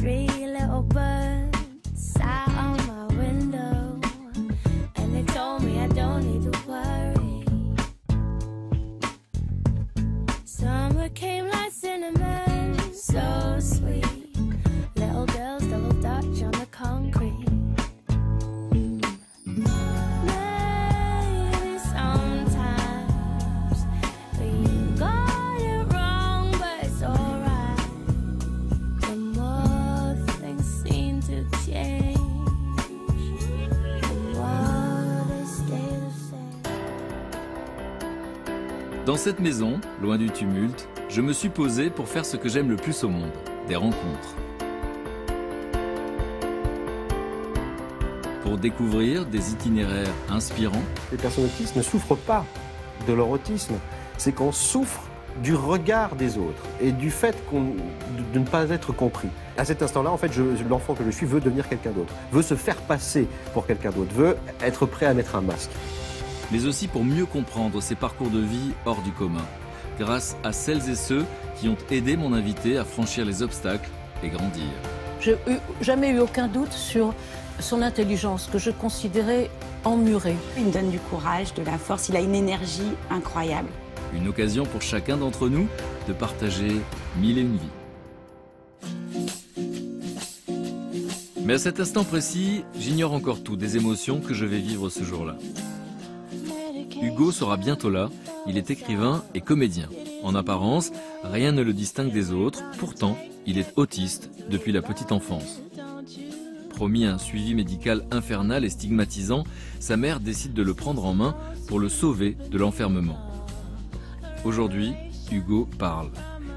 Three little birds sat on my window, and they told me I don't need to worry. Summer came like cinnamon, so sweet. Little girls double dutch on the concrete. Maybe sometimes we got it wrong, but it's alright. The more things seem to change, the more they stay the same. Dans cette maison, loin du tumulte, je me suis posé pour faire ce que j'aime le plus au monde, des rencontres. Pour découvrir des itinéraires inspirants. Les personnes autistes ne souffrent pas de leur autisme, c'est qu'on souffre du regard des autres et du fait de ne pas être compris. À cet instant-là, en fait, l'enfant que je suis veut devenir quelqu'un d'autre, veut se faire passer pour quelqu'un d'autre, veut être prêt à mettre un masque. Mais aussi pour mieux comprendre ces parcours de vie hors du commun, grâce à celles et ceux qui ont aidé mon invité à franchir les obstacles et grandir. Je n'ai jamais eu aucun doute sur son intelligence, que je considérais emmurée. Il me donne du courage, de la force, il a une énergie incroyable. Une occasion pour chacun d'entre nous de partager mille et une vies. Mais à cet instant précis, j'ignore encore tout des émotions que je vais vivre ce jour-là. Hugo sera bientôt là, il est écrivain et comédien. En apparence, rien ne le distingue des autres, pourtant, il est autiste depuis la petite enfance. Promis à un suivi médical infernal et stigmatisant, sa mère décide de le prendre en main pour le sauver de l'enfermement. Aujourd'hui, Hugo parle.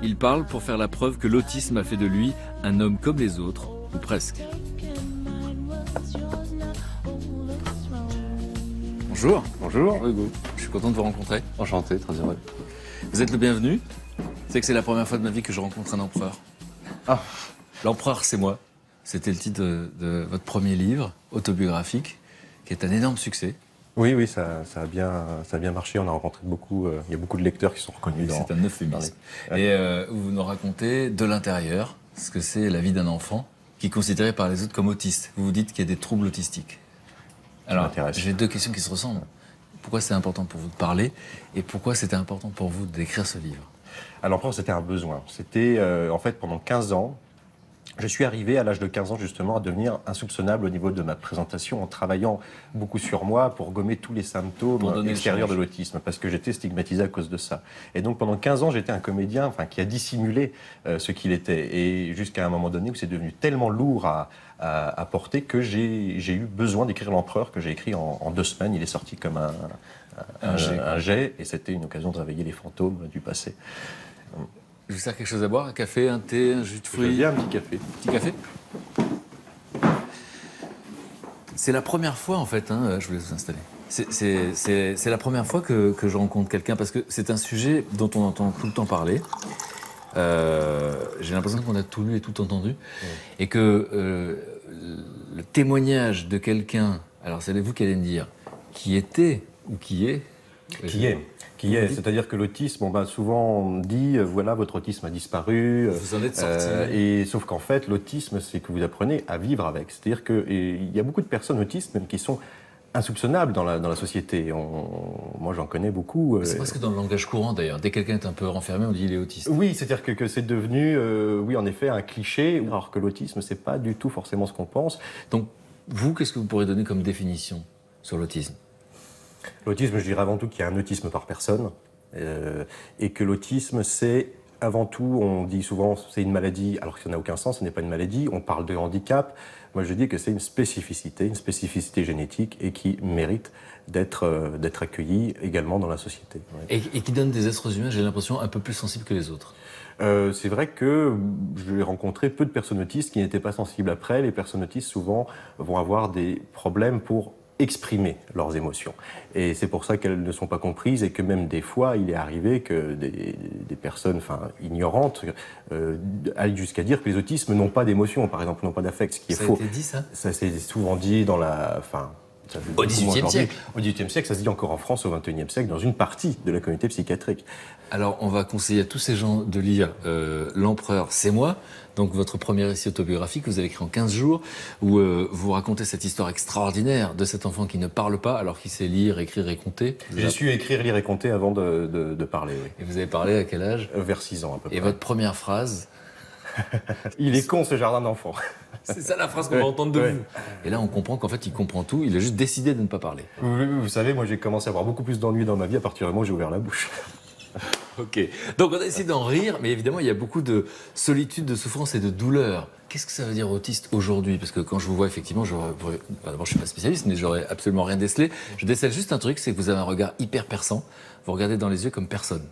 Il parle pour faire la preuve que l'autisme a fait de lui un homme comme les autres, ou presque. Bonjour. Bonjour. Hugo, je suis content de vous rencontrer. Enchanté, très heureux. Vous êtes le bienvenu. C'est que c'est la première fois de ma vie que je rencontre un empereur. Ah. L'empereur, c'est moi. C'était le titre de votre premier livre, autobiographique, qui est un énorme succès. Oui, ça a bien marché. On a rencontré beaucoup, il y a beaucoup de lecteurs qui sont reconnus. C'est un euphémisme. Et vous nous racontez de l'intérieur ce que c'est la vie d'un enfant qui est considéré par les autres comme autiste. Vous vous dites qu'il y a des troubles autistiques. Alors, j'ai deux questions qui se ressemblent. Pourquoi c'est important pour vous de parler et pourquoi c'était important pour vous d'écrire ce livre? Alors, l'empereur, c'était un besoin. C'était, en fait, pendant 15 ans, je suis arrivé à l'âge de 15 ans justement à devenir insoupçonnable au niveau de ma présentation en travaillant beaucoup sur moi pour gommer tous les symptômes extérieurs de l'autisme parce que j'étais stigmatisé à cause de ça. Et donc pendant 15 ans j'étais un comédien qui a dissimulé ce qu'il était et jusqu'à un moment donné où c'est devenu tellement lourd à porter que j'ai eu besoin d'écrire l'empereur que j'ai écrit en 2 semaines. Il est sorti comme un jet et c'était une occasion de réveiller les fantômes du passé. Je vous sers quelque chose à boire, un café, un thé, un jus de fruits. Je veux bien un petit café. Petit café. C'est la première fois, en fait, je vous laisse vous installer. C'est la première fois que je rencontre quelqu'un, parce que c'est un sujet dont on entend tout le temps parler. J'ai l'impression qu'on a tout lu et tout entendu. Et que le témoignage de quelqu'un, alors c'est vous qui allez me dire, qui était ou qui est... Qui est, c'est-à-dire que l'autisme, souvent on dit, voilà, votre autisme a disparu. Vous en êtes sorti. Et sauf qu'en fait, l'autisme, c'est que vous apprenez à vivre avec. C'est-à-dire qu'il y a beaucoup de personnes autistes, même qui sont insoupçonnables dans la société. Moi, j'en connais beaucoup. C'est presque dans le langage courant, d'ailleurs. Dès que quelqu'un est un peu renfermé, on dit il est autiste. Oui, c'est-à-dire que c'est devenu, oui, en effet, un cliché, alors que l'autisme, c'est pas du tout forcément ce qu'on pense. Donc, vous, qu'est-ce que vous pourrez donner comme définition sur l'autisme? L'autisme, je dirais avant tout qu'il y a un autisme par personne et que l'autisme, c'est avant tout, on dit souvent c'est une maladie, alors que ça n'a aucun sens, ce n'est pas une maladie, on parle de handicap. Moi, je dis que c'est une spécificité génétique et qui mérite d'être accueillie également dans la société. Et qui donne des êtres humains, j'ai l'impression, un peu plus sensibles que les autres. C'est vrai que j'ai rencontré peu de personnes autistes qui n'étaient pas sensibles. Après, les personnes autistes, souvent, vont avoir des problèmes pour exprimer leurs émotions. Et c'est pour ça qu'elles ne sont pas comprises et que même des fois, il est arrivé que des personnes ignorantes aillent jusqu'à dire que les autismes n'ont pas d'émotions, par exemple, n'ont pas d'affect, ce qui est faux. Ça a été dit, ça? Ça s'est souvent dit dans Ça fait Au beaucoup moins XVIIIe aujourd'hui. siècle. Au XVIIIe siècle, ça se dit encore en France au XXIe siècle, dans une partie de la communauté psychiatrique. Alors, on va conseiller à tous ces gens de lire L'Empereur, c'est moi, donc votre premier récit autobiographique que vous avez écrit en 15 jours, où vous racontez cette histoire extraordinaire de cet enfant qui ne parle pas alors qu'il sait lire, écrire et compter. J'ai su écrire, lire et compter avant de parler, oui. Et vous avez parlé à quel âge? Vers 6 ans à peu près. Et votre première phrase? Il est con ce jardin d'enfants. C'est ça la phrase qu'on va entendre de vous. Et là, on comprend qu'en fait, il comprend tout, il a juste décidé de ne pas parler. Vous savez, moi j'ai commencé à avoir beaucoup plus d'ennuis dans ma vie à partir du moment où j'ai ouvert la bouche. Ok. Donc on a essayé d'en rire, mais évidemment, il y a beaucoup de solitude, de souffrance et de douleur. Qu'est-ce que ça veut dire autiste aujourd'hui? Parce que quand je vous vois, effectivement, d'abord, je suis pas spécialiste, mais j'aurais absolument rien décelé. Je décèle juste un truc, c'est que vous avez un regard hyper perçant. Vous regardez dans les yeux comme personne.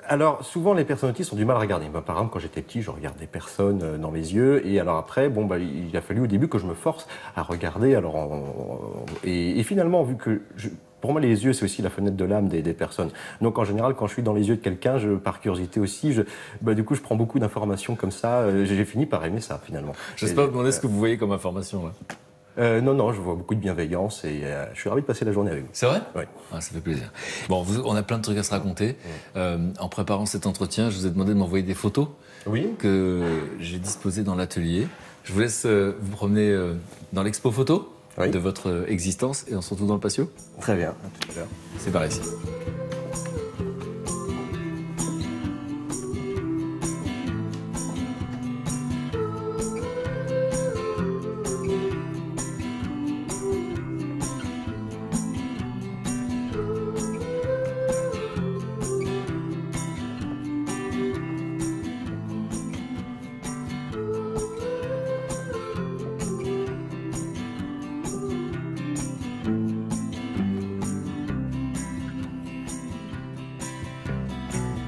Alors, souvent, les personnes autistes ont du mal à regarder. Moi, par exemple, quand j'étais petit, je regardais personne dans les yeux. Et alors après, il a fallu au début que je me force à regarder. Et finalement, vu que pour moi, les yeux, c'est aussi la fenêtre de l'âme des personnes. Donc, en général, quand je suis dans les yeux de quelqu'un, par curiosité aussi, du coup, je prends beaucoup d'informations comme ça. J'ai fini par aimer ça, finalement. Je ne sais pas vous demander ce que vous voyez comme information, là. Non, je vois beaucoup de bienveillance et je suis ravi de passer la journée avec vous. C'est vrai? Oui. Ah, ça fait plaisir. Bon, on a plein de trucs à se raconter. En préparant cet entretien, je vous ai demandé de m'envoyer des photos que j'ai disposées dans l'atelier. Je vous laisse vous promener dans l'expo photo de votre existence et on se retrouve dans le patio. Très bien, à tout à l'heure. C'est par ici.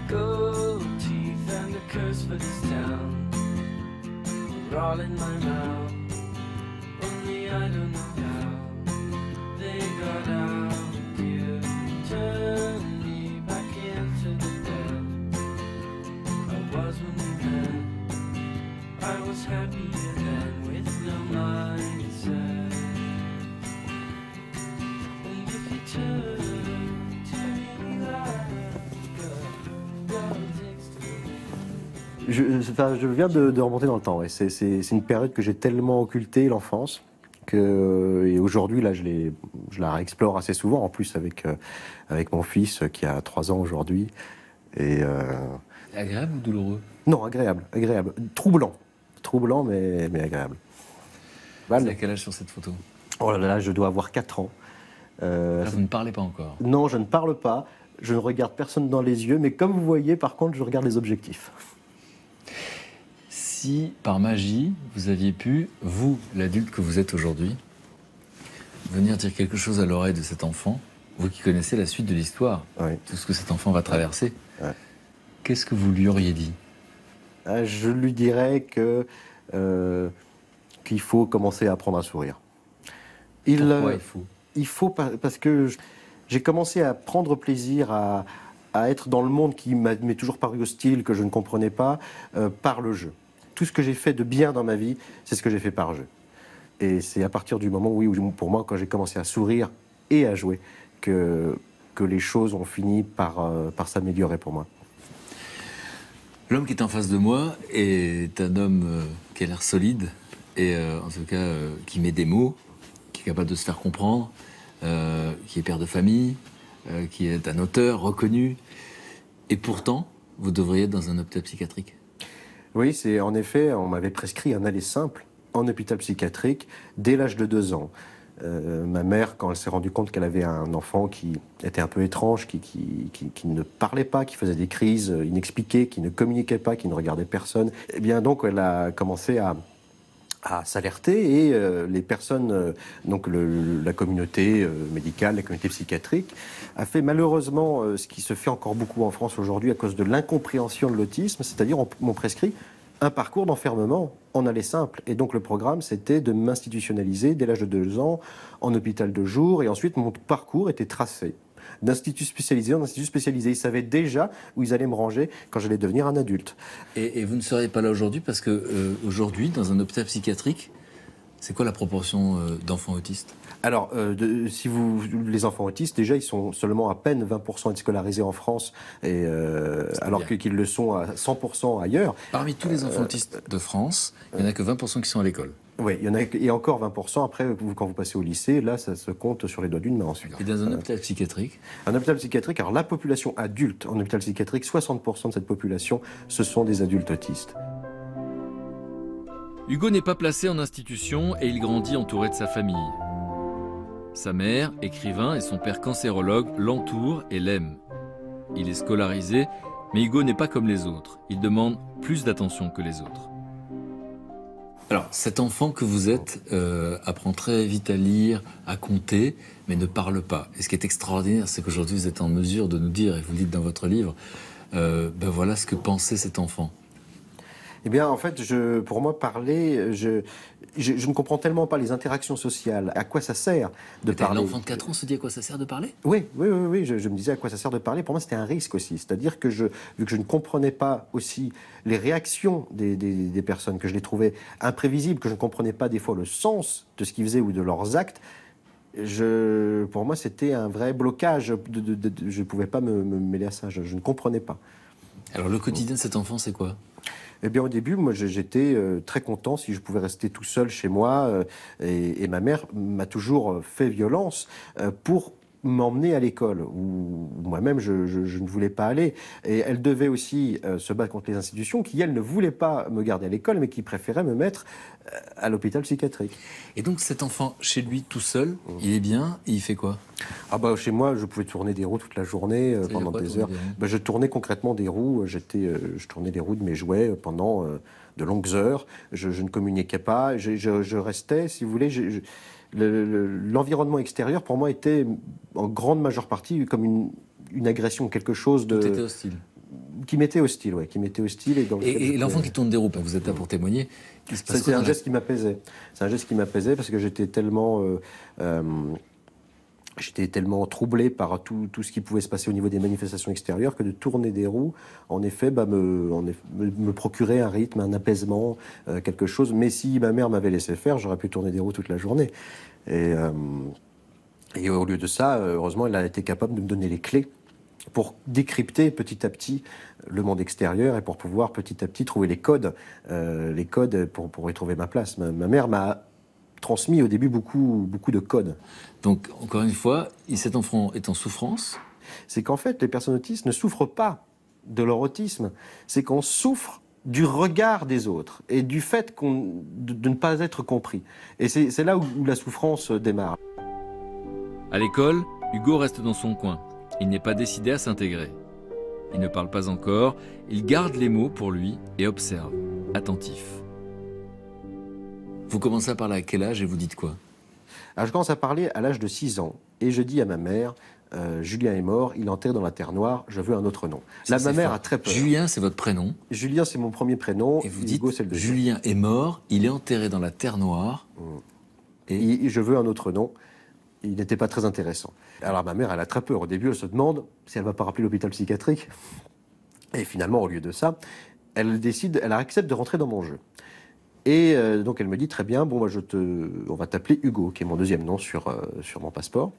Gold teeth and a curse for this town are all in my mouth. Only I don't know how they got out. You turned me back into the bed I was when we met. I was happier then with no mindset. And if you turn to me Je viens de remonter dans le temps. C'est une période que j'ai tellement occultée, l'enfance, et aujourd'hui, là, je la réexplore assez souvent, en plus avec mon fils qui a 3 ans aujourd'hui. Agréable ou douloureux? Non, agréable. Troublant, mais agréable. Vous avez quel âge sur cette photo? Oh là là, je dois avoir 4 ans. Là, vous ne parlez pas encore? Non, je ne parle pas. Je ne regarde personne dans les yeux, mais comme vous voyez, par contre, je regarde les objectifs. Si, par magie, vous aviez pu, vous, l'adulte que vous êtes aujourd'hui, venir dire quelque chose à l'oreille de cet enfant, vous qui connaissez la suite de l'histoire, tout ce que cet enfant va traverser, qu'est-ce que vous lui auriez dit? Je lui dirais qu'il faut commencer à apprendre à sourire. Pourquoi il faut parce que j'ai commencé à prendre plaisir à être dans le monde qui m'est toujours paru hostile, que je ne comprenais pas, par le jeu. Tout ce que j'ai fait de bien dans ma vie, c'est ce que j'ai fait par jeu. Et c'est à partir du moment où, pour moi, quand j'ai commencé à sourire et à jouer, que les choses ont fini par s'améliorer pour moi. L'homme qui est en face de moi est un homme qui a l'air solide et en tout cas qui met des mots, qui est capable de se faire comprendre, qui est père de famille, qui est un auteur reconnu. Et pourtant, vous devriez être dans un hôpital psychiatrique. Oui, c'est en effet, on m'avait prescrit un aller simple en hôpital psychiatrique dès l'âge de 2 ans. Ma mère, quand elle s'est rendue compte qu'elle avait un enfant qui était un peu étrange, qui ne parlait pas, qui faisait des crises inexpliquées, qui ne communiquait pas, qui ne regardait personne, eh bien donc elle a commencé à s'alerter et les personnes, donc la communauté médicale, la communauté psychiatrique, a fait malheureusement ce qui se fait encore beaucoup en France aujourd'hui à cause de l'incompréhension de l'autisme, c'est-à-dire on m'ont prescrit un parcours d'enfermement en aller simple. Et donc le programme, c'était de m'institutionnaliser dès l'âge de 2 ans en hôpital de jour et ensuite mon parcours était tracé. D'institut spécialisé en institut spécialisé. Ils savaient déjà où ils allaient me ranger quand j'allais devenir un adulte. Et vous ne seriez pas là aujourd'hui parce que aujourd'hui, dans un hôpital psychiatrique, C'est quoi la proportion d'enfants autistes? Alors, les enfants autistes, déjà, ils sont seulement à peine 20% à être scolarisés en France, alors qu'ils le sont à 100% ailleurs. Parmi tous les enfants autistes de France, il n'y en a que 20% qui sont à l'école. Oui, il y en a, et encore 20%. Après, quand vous passez au lycée, là, ça se compte sur les doigts d'une main ensuite. Et dans un hôpital psychiatrique? Un hôpital psychiatrique, alors la population adulte en hôpital psychiatrique, 60% de cette population, ce sont des adultes autistes. Hugo n'est pas placé en institution et il grandit entouré de sa famille. Sa mère, écrivain, et son père cancérologue l'entourent et l'aiment. Il est scolarisé, mais Hugo n'est pas comme les autres. Il demande plus d'attention que les autres. Alors, cet enfant que vous êtes apprend très vite à lire, à compter, mais ne parle pas. Et ce qui est extraordinaire, c'est qu'aujourd'hui, vous êtes en mesure de nous dire, et vous le dites dans votre livre, ben voilà ce que pensait cet enfant. Eh bien, en fait, pour moi, parler, je ne comprends tellement pas les interactions sociales. À quoi ça sert de parler? L'enfant de 4 ans se dit à quoi ça sert de parler? Oui. Je me disais à quoi ça sert de parler. Pour moi, c'était un risque aussi. C'est-à-dire que vu que je ne comprenais pas aussi les réactions des personnes, que je les trouvais imprévisibles, que je ne comprenais pas des fois le sens de ce qu'ils faisaient ou de leurs actes, pour moi, c'était un vrai blocage. Je ne pouvais pas me mêler à ça. Je ne comprenais pas. Alors, le quotidien de cet enfant, c'est quoi? Eh bien, au début, moi, j'étais très content si je pouvais rester tout seul chez moi. Et ma mère m'a toujours fait violence pour m'emmener à l'école, où moi-même, je ne voulais pas aller. Et elle devait aussi se battre contre les institutions qui, elles, ne voulaient pas me garder à l'école, mais qui préféraient me mettre à l'hôpital psychiatrique. Et donc, cet enfant, chez lui, tout seul, il est bien, et il fait quoi? Ah bah, chez moi, je pouvais tourner des roues toute la journée, pendant des heures. Bah, je tournais concrètement des roues. Je tournais des roues de mes jouets pendant de longues heures. Je ne communiquais pas. Je restais, si vous voulez... L'environnement extérieur, pour moi, était en grande majeure partie comme une agression, quelque chose de... Tout était hostile. Qui m'était hostile, oui. Qui m'était hostile. Et l'enfant qui tourne des roues, vous êtes là pour témoigner. C'est un geste qui m'apaisait. C'est un geste qui m'apaisait parce que j'étais tellement troublé par tout ce qui pouvait se passer au niveau des manifestations extérieures que de tourner des roues, en effet, me procurait un rythme, un apaisement, quelque chose. Mais si ma mère m'avait laissé faire, j'aurais pu tourner des roues toute la journée. Et au lieu de ça, heureusement, elle a été capable de me donner les clés pour décrypter petit à petit le monde extérieur et pour pouvoir petit à petit trouver les codes pour y trouver ma place. Ma mère m'a transmis au début beaucoup de codes. Donc, encore une fois, cet enfant est en souffrance. C'est qu'en fait, les personnes autistes ne souffrent pas de leur autisme. C'est qu'on souffre du regard des autres et du fait de ne pas être compris. Et c'est là où la souffrance démarre. À l'école, Hugo reste dans son coin. Il n'est pas décidé à s'intégrer. Il ne parle pas encore, il garde les mots pour lui et observe, attentif. Vous commencez à parler à quel âge et vous dites quoi? Alors, je commence à parler à l'âge de 6 ans et je dis à ma mère, Julien est mort, il est enterré dans la terre noire, je veux un autre nom. Là, ma mère a très peur. Julien, c'est votre prénom. Julien, c'est mon premier prénom. Et vous dites, Hugo, c'est le deuxième. Julien est mort, il est enterré dans la terre noire. Et je veux un autre nom. Il n'était pas très intéressant. Alors ma mère, elle a très peur. Au début, elle se demande si elle ne va pas rappeler l'hôpital psychiatrique. Et finalement, au lieu de ça, elle accepte de rentrer dans mon jeu. Et donc elle me dit, très bien, bon, moi, on va t'appeler Hugo, qui est mon deuxième nom sur mon passeport.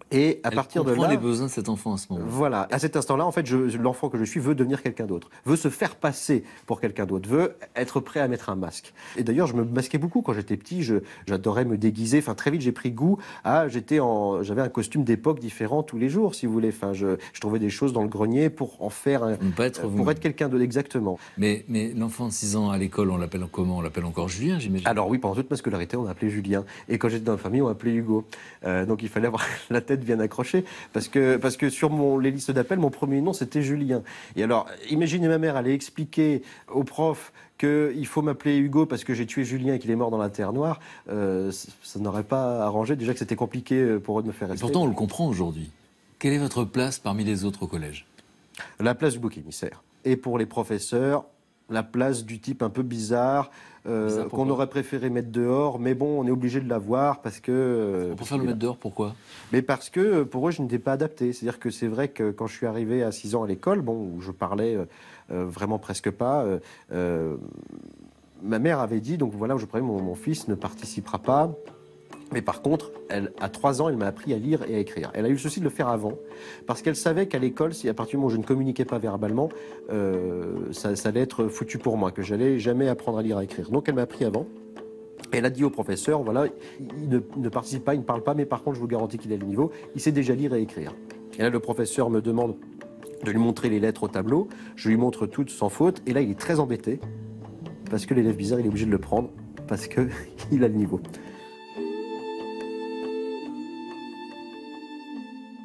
Et à partir de là... Elle comprend les besoins de cet enfant à ce moment-là. Voilà. À cet instant-là, en fait, l'enfant que je suis veut devenir quelqu'un d'autre, veut se faire passer pour quelqu'un d'autre, veut être prêt à mettre un masque. Et d'ailleurs, je me masquais beaucoup quand j'étais petit. J'adorais me déguiser. Enfin, très vite, j'ai pris goût à... J'avais un costume d'époque différent tous les jours, si vous voulez. Enfin, je trouvais des choses dans le grenier pour en faire... pour être quelqu'un d'autre, exactement. Mais l'enfant de 6 ans à l'école, on l'appelle comment? On l'appelle encore Julien, j'imagine? Alors oui, pendant toute ma scolarité, on l'appelait Julien. Et quand j'étais dans la famille, on l'appelait Hugo. Donc il fallait avoir la tête bien accrochée, parce que sur les listes d'appels, mon premier nom, c'était Julien. Et alors, imaginez ma mère aller expliquer au prof qu'il faut m'appeler Hugo parce que j'ai tué Julien et qu'il est mort dans la terre noire, ça n'aurait pas arrangé. Déjà que c'était compliqué pour eux de me faire rester. Et pourtant, on le comprend aujourd'hui. Quelle est votre place parmi les autres au collège? La place du bouc émissaire. Et pour les professeurs, la place du type un peu bizarre, qu'on aurait préféré mettre dehors, mais bon, on est obligé de l'avoir parce que... On préfère le mettre dehors, pourquoi? Mais parce que pour eux, je n'étais pas adapté. C'est-à-dire que c'est vrai que quand je suis arrivé à 6 ans à l'école, où je parlais vraiment presque pas, ma mère avait dit, donc voilà, je préviens, mon fils ne participera pas. Mais par contre, à 3 ans, elle m'a appris à lire et à écrire. Elle a eu le souci de le faire avant, parce qu'elle savait qu'à l'école, si à partir du moment où je ne communiquais pas verbalement, ça allait être foutu pour moi, que j'allais jamais apprendre à lire et à écrire. Donc elle m'a appris avant. Elle a dit au professeur, voilà, il ne participe pas, il ne parle pas, mais par contre, je vous garantis qu'il a le niveau, il sait déjà lire et écrire. Et là, le professeur me demande de lui montrer les lettres au tableau, je lui montre toutes sans faute, et là, il est très embêté, parce que l'élève bizarre, il est obligé de le prendre, parce qu'il a le niveau.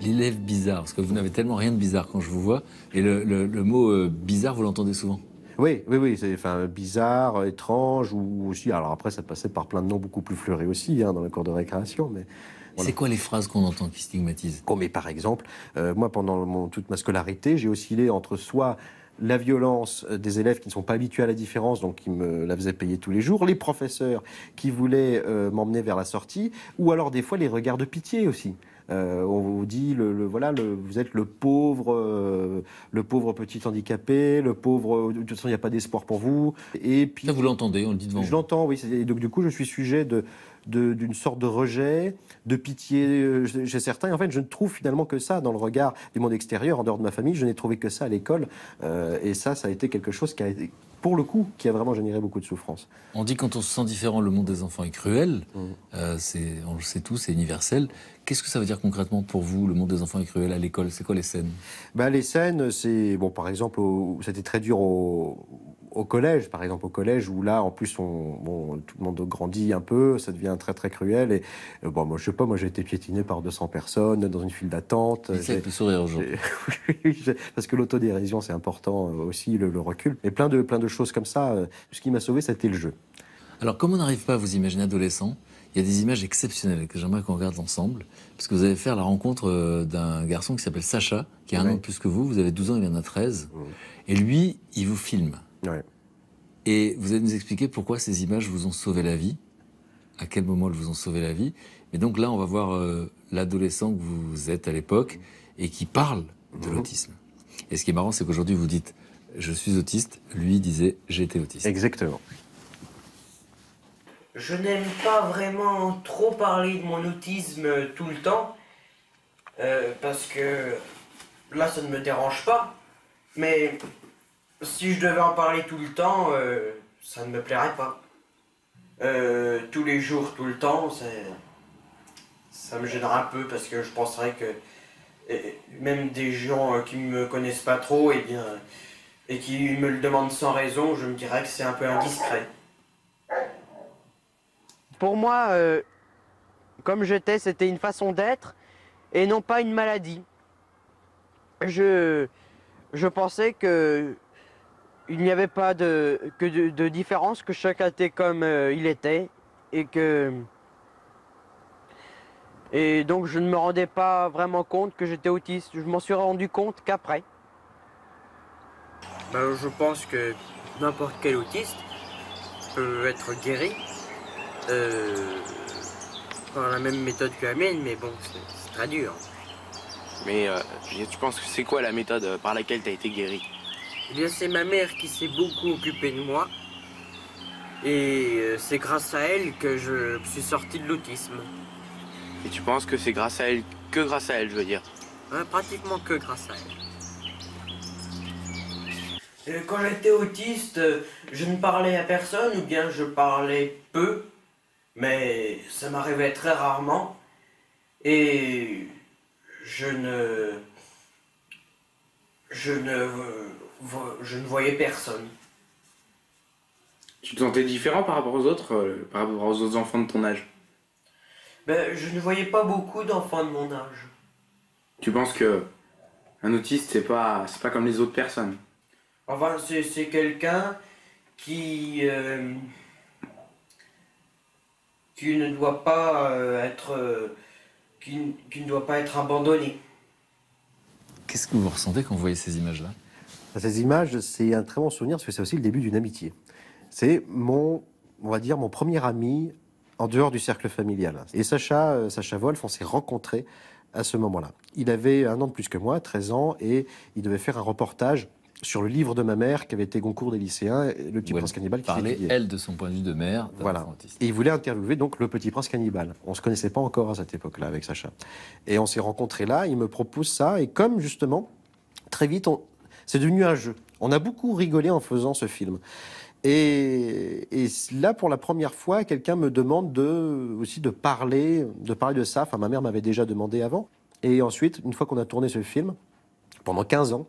L'élève bizarre, parce que vous n'avez tellement rien de bizarre quand je vous vois, et le mot bizarre, vous l'entendez souvent. Oui, c'est bizarre, étrange, ou aussi, alors après, ça passait par plein de noms beaucoup plus fleuris aussi, dans la cour de récréation, mais... Voilà. C'est quoi les phrases qu'on entend qui stigmatisent? Oh, mais par exemple, moi, pendant toute ma scolarité, j'ai oscillé entre soit la violence des élèves qui ne sont pas habitués à la différence, donc qui me la faisaient payer tous les jours, les professeurs qui voulaient m'emmener vers la sortie, ou alors des fois les regards de pitié aussi. On vous dit, vous êtes le pauvre petit handicapé, le pauvre, de toute façon il n'y a pas d'espoir pour vous. Et puis, ça vous l'entendez, on le dit devant vous. Je l'entends, oui. Et donc du coup je suis sujet d'une sorte de rejet, de pitié chez certains. Et en fait, je ne trouve finalement que ça dans le regard du monde extérieur, en dehors de ma famille. Je n'ai trouvé que ça à l'école. Et ça a été quelque chose qui a été, pour le coup, qui a vraiment généré beaucoup de souffrance. On dit quand on se sent différent, le monde des enfants est cruel. On le sait tous, c'est universel. Qu'est-ce que ça veut dire concrètement pour vous, le monde des enfants est cruel à l'école? C'est quoi les scènes? Les scènes, c'est... Bon, par exemple, c'était très dur au collège, par exemple, au collège, où là, en plus, tout le monde grandit un peu, ça devient très, très cruel. Et moi, je sais pas, j'ai été piétiné par 200 personnes dans une file d'attente. Ça peut sourire aujourd'hui. Parce que l'autodérision, c'est important aussi, le recul. Et plein de choses comme ça. Ce qui m'a sauvé, c'était le jeu. Alors, comme on n'arrive pas à vous imaginer adolescent, il y a des images exceptionnelles que j'aimerais qu'on regarde ensemble, parce que vous allez faire la rencontre d'un garçon qui s'appelle Sacha, qui a un an de plus que vous avez 12 ans, il en a 13, et lui, il vous filme. Ouais. Et vous allez nous expliquer pourquoi ces images vous ont sauvé la vie, à quel moment elles vous ont sauvé la vie. Et donc là, on va voir l'adolescent que vous êtes à l'époque et qui parle de l'autisme. Et ce qui est marrant, c'est qu'aujourd'hui, vous dites « je suis autiste », lui disait « j'étais autiste ». Exactement. Je n'aime pas vraiment trop parler de mon autisme tout le temps, parce que là, ça ne me dérange pas. Mais si je devais en parler tout le temps, ça ne me plairait pas. Tous les jours, tout le temps, ça me gênerait un peu, parce que je penserais que même des gens qui ne me connaissent pas trop, et qui me le demandent sans raison, je me dirais que c'est un peu indiscret. Pour moi, comme j'étais, c'était une façon d'être et non pas une maladie. Je pensais qu'il n'y avait pas de différence, que chacun était comme il était et donc je ne me rendais pas vraiment compte que j'étais autiste. Je m'en suis rendu compte qu'après. Je pense que n'importe quel autiste peut être guéri. Par la même méthode que la mienne, mais bon, c'est très dur. Mais tu penses que c'est quoi la méthode par laquelle tu as été guéri? Eh bien, c'est ma mère qui s'est beaucoup occupée de moi. Et c'est grâce à elle que je suis sorti de l'autisme. Et tu penses que c'est grâce à elle, que grâce à elle, je veux dire? Pratiquement que grâce à elle. Quand j'étais autiste, je ne parlais à personne, ou bien je parlais peu. Mais ça m'arrivait très rarement et je ne voyais personne. Tu te sentais différent par rapport aux autres, par rapport aux autres enfants de ton âge? Je ne voyais pas beaucoup d'enfants de mon âge. Tu penses que un autiste, c'est pas comme les autres personnes? Enfin, c'est quelqu'un qui ne doit pas qui ne doit pas être abandonné. Qu'est-ce que vous ressentez quand vous voyez ces images-là? Ces images, c'est un très bon souvenir parce que c'est aussi le début d'une amitié. C'est on va dire, mon premier ami en dehors du cercle familial. Et Sacha Wolf, on s'est rencontrés à ce moment-là. Il avait 1 an de plus que moi, 13 ans, et il devait faire un reportage sur le livre de ma mère qui avait été Goncourt des lycéens, Le Petit Où Prince Cannibale, elle qui parlait, s'étudiait. elle, de son point de vue de mère, d'un Voilà. enfant autiste. Et il voulait interviewer donc Le Petit Prince Cannibale. On ne se connaissait pas encore à cette époque-là avec Sacha. Et on s'est rencontrés là, il me propose ça, et comme justement, très vite, c'est devenu un jeu. On a beaucoup rigolé en faisant ce film. Et là, pour la première fois, quelqu'un me demande aussi de parler de ça. Enfin, ma mère m'avait déjà demandé avant. Et ensuite, une fois qu'on a tourné ce film, pendant 15 ans,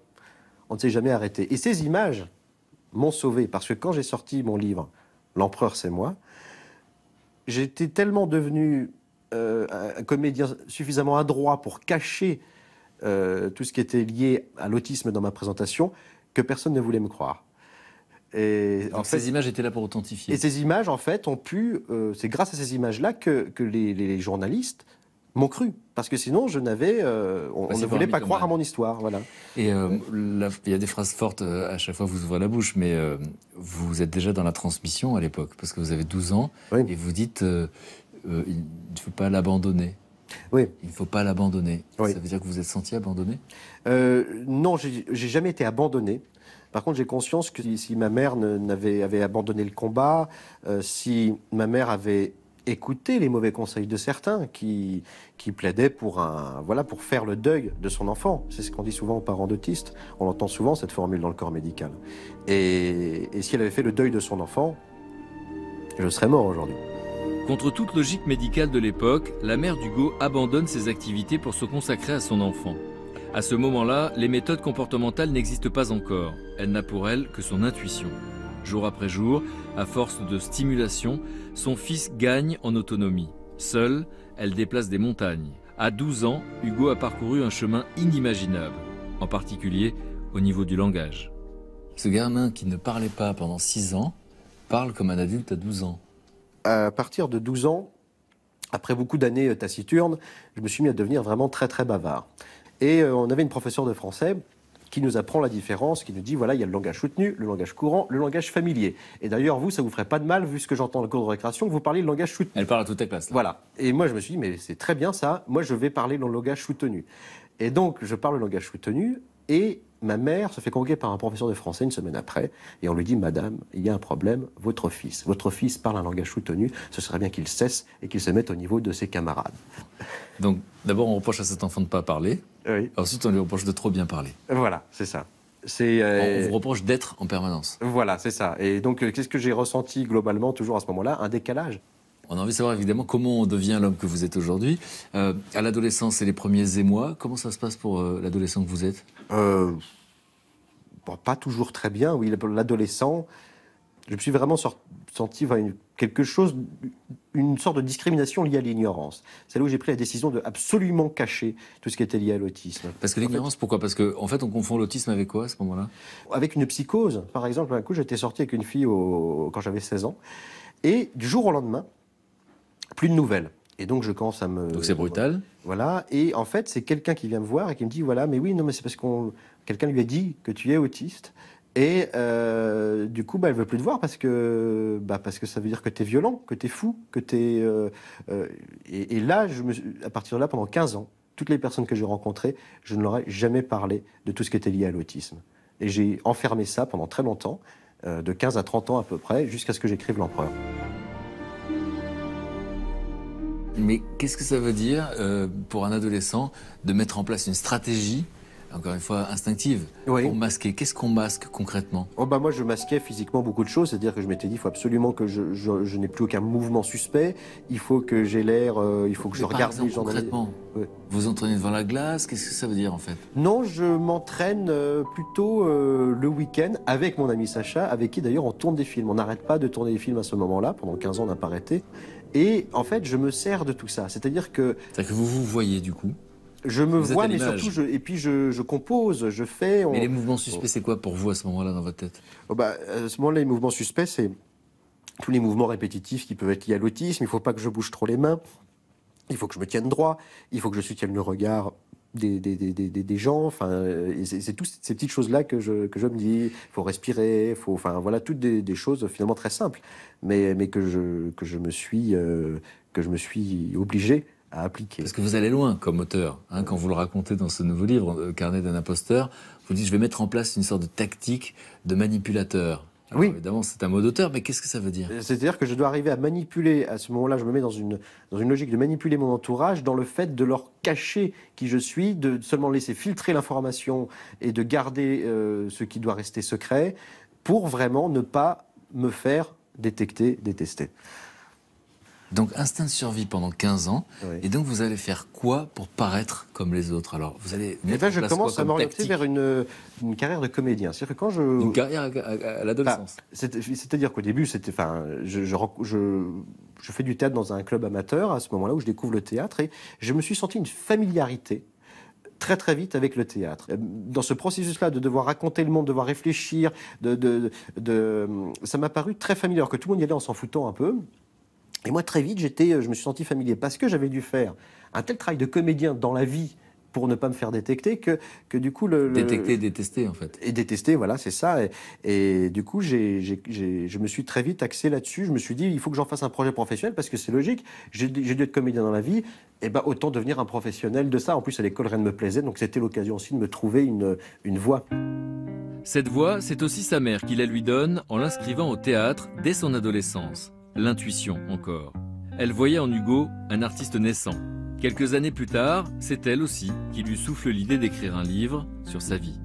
on ne s'est jamais arrêté. Et ces images m'ont sauvé, parce que quand j'ai sorti mon livre, L'Empereur, c'est moi, j'étais tellement devenu un comédien suffisamment adroit pour cacher tout ce qui était lié à l'autisme dans ma présentation, que personne ne voulait me croire. Et Donc ces images étaient là pour authentifier. Et ces images, en fait, ont pu... c'est grâce à ces images-là que les journalistes m'ont cru. Parce que sinon, on ne voulait pas croire à mon histoire. Voilà. Et il y a des phrases fortes à chaque fois que vous ouvrez la bouche, mais vous êtes déjà dans la transmission à l'époque, parce que vous avez 12 ans, oui. Et vous dites il ne faut pas l'abandonner. Oui. Il ne faut pas l'abandonner. Oui. Ça veut dire que vous êtes senti abandonné? Non, j'ai jamais été abandonné. Par contre, j'ai conscience que si ma mère avait abandonné le combat, si ma mère avait écouté les mauvais conseils de certains qui plaidaient pour faire le deuil de son enfant. C'est ce qu'on dit souvent aux parents d'autistes. On entend souvent cette formule dans le corps médical. Et si elle avait fait le deuil de son enfant, je serais mort aujourd'hui. Contre toute logique médicale de l'époque, la mère d'Hugo abandonne ses activités pour se consacrer à son enfant. À ce moment-là, les méthodes comportementales n'existent pas encore. Elle n'a pour elle que son intuition. Jour après jour, à force de stimulation, son fils gagne en autonomie. Seule, elle déplace des montagnes. À 12 ans, Hugo a parcouru un chemin inimaginable, en particulier au niveau du langage. Ce gamin qui ne parlait pas pendant 6 ans parle comme un adulte à 12 ans. À partir de 12 ans, après beaucoup d'années taciturnes, je me suis mis à devenir vraiment très très bavard. Et on avait une professeure de français qui nous apprend la différence, qui nous dit, voilà, il y a le langage soutenu, le langage courant, le langage familier. Et d'ailleurs, vous, ça vous ferait pas de mal, vu ce que j'entends dans le cours de récréation, que vous parliez le langage soutenu. Elle parle à toute la classe. Là. Voilà. Et moi, je me suis dit, mais c'est très bien ça, moi, je vais parler le langage soutenu. Et donc, je parle le langage soutenu, et ma mère se fait convoquer par un professeur de français une semaine après, et on lui dit, madame, il y a un problème, votre fils parle un langage soutenu, ce serait bien qu'il cesse et qu'il se mette au niveau de ses camarades. Donc, d'abord, on reproche à cet enfant de ne pas parler. Oui. Ensuite, on lui reproche de trop bien parler. Voilà, c'est ça. On vous reproche d'être en permanence. Voilà, c'est ça. Et donc, qu'est-ce que j'ai ressenti globalement, toujours à ce moment-là? Un décalage. On a envie de savoir évidemment comment on devient l'homme que vous êtes aujourd'hui. À l'adolescence, c'est les premiers émois. Comment ça se passe pour l'adolescent que vous êtes? Pas toujours très bien, oui. L'adolescent, je me suis vraiment senti quelque chose, une sorte de discrimination liée à l'ignorance. C'est là où j'ai pris la décision de absolument cacher tout ce qui était lié à l'autisme. Parce que l'ignorance, pourquoi? Parce qu'en fait, on confond l'autisme avec quoi à ce moment-là? Avec une psychose. Par exemple, un coup, j'étais sorti avec une fille quand j'avais 16 ans, et du jour au lendemain, plus de nouvelles. Et donc, je commence à me... Donc, c'est brutal. Voilà. Et en fait, c'est quelqu'un qui vient me voir et qui me dit, voilà, mais oui, non, mais c'est parce quelqu'un lui a dit que tu es autiste. Et du coup, elle veut plus te voir parce que ça veut dire que tu es violent, que tu es fou, que tu es... Et là, à partir de là, pendant 15 ans, toutes les personnes que j'ai rencontrées, je ne leur ai jamais parlé de tout ce qui était lié à l'autisme. Et j'ai enfermé ça pendant très longtemps, de 15 à 30 ans à peu près, jusqu'à ce que j'écrive L'Empereur. Mais qu'est-ce que ça veut dire pour un adolescent de mettre en place une stratégie, encore une fois instinctive, oui, pour masquer? Qu'est-ce qu'on masque concrètement? Moi, je masquais physiquement beaucoup de choses. C'est-à-dire que je m'étais dit, il faut absolument que je n'ai plus aucun mouvement suspect. Il faut que j'ai l'air... il faut que je regarde les gens... Concrètement, vous entraînez devant la glace? Qu'est-ce que ça veut dire en fait? Non, je m'entraîne plutôt le week-end avec mon ami Sacha, avec qui d'ailleurs on tourne des films. On n'arrête pas de tourner des films à ce moment-là. Pendant 15 ans, on n'a pas arrêté. Et en fait, je me sers de tout ça. C'est-à-dire que vous vous voyez du coup? Je me vois, mais surtout, je compose, je fais... Mais les mouvements suspects, c'est quoi pour vous à ce moment-là dans votre tête? À ce moment-là, les mouvements suspects, c'est tous les mouvements répétitifs qui peuvent être liés à l'autisme. Il ne faut pas que je bouge trop les mains. Il faut que je me tienne droit. Il faut que je soutienne le regard des gens. Enfin, c'est toutes ces petites choses-là que je me dis. Il faut respirer. Voilà, toutes des choses finalement très simples, mais que je me suis obligé à appliquer. Parce que vous allez loin comme auteur. Quand vous le racontez dans ce nouveau livre, Carnet d'un imposteur, Vous dites, je vais mettre en place une sorte de tactique de manipulateur. Alors, Oui. évidemment, c'est un mot d'auteur, mais qu'est-ce que ça veut dire? C'est-à-dire que je dois arriver à manipuler, à ce moment-là, je me mets dans une logique de manipuler mon entourage dans le fait de leur cacher qui je suis, de seulement laisser filtrer l'information et de garder ce qui doit rester secret pour vraiment ne pas me faire détecter, détester. Donc, instinct de survie pendant 15 ans. Oui. Et donc, vous allez faire quoi pour paraître comme les autres? Alors, vous allez Et mettre là, en je place commence quoi à comme m'orienter tactique? vers une carrière de comédien. C'est-à-dire que quand je... Une carrière à l'adolescence. C'est-à-dire qu'au début, je fais du théâtre dans un club amateur à ce moment-là où je découvre le théâtre et je me suis senti une familiarité très très vite avec le théâtre. Dans ce processus-là de devoir raconter le monde, de devoir réfléchir, ça m'a paru très familier, alors que tout le monde y allait en s'en foutant un peu. Et moi, très vite, je me suis senti familier parce que j'avais dû faire un tel travail de comédien dans la vie pour ne pas me faire détecter que du coup... Détecter et détester, en fait. Et détester, voilà, c'est ça. Et du coup, je me suis très vite axé là-dessus. Je me suis dit, il faut que j'en fasse un projet professionnel parce que c'est logique. J'ai dû être comédien dans la vie, et ben autant devenir un professionnel de ça. En plus, à l'école, rien ne me plaisait, donc c'était l'occasion aussi de me trouver une voie. Cette voix, c'est aussi sa mère qui la lui donne en l'inscrivant au théâtre dès son adolescence. L'intuition, encore. Elle voyait en Hugo un artiste naissant. Quelques années plus tard, c'est elle aussi qui lui souffle l'idée d'écrire un livre sur sa vie.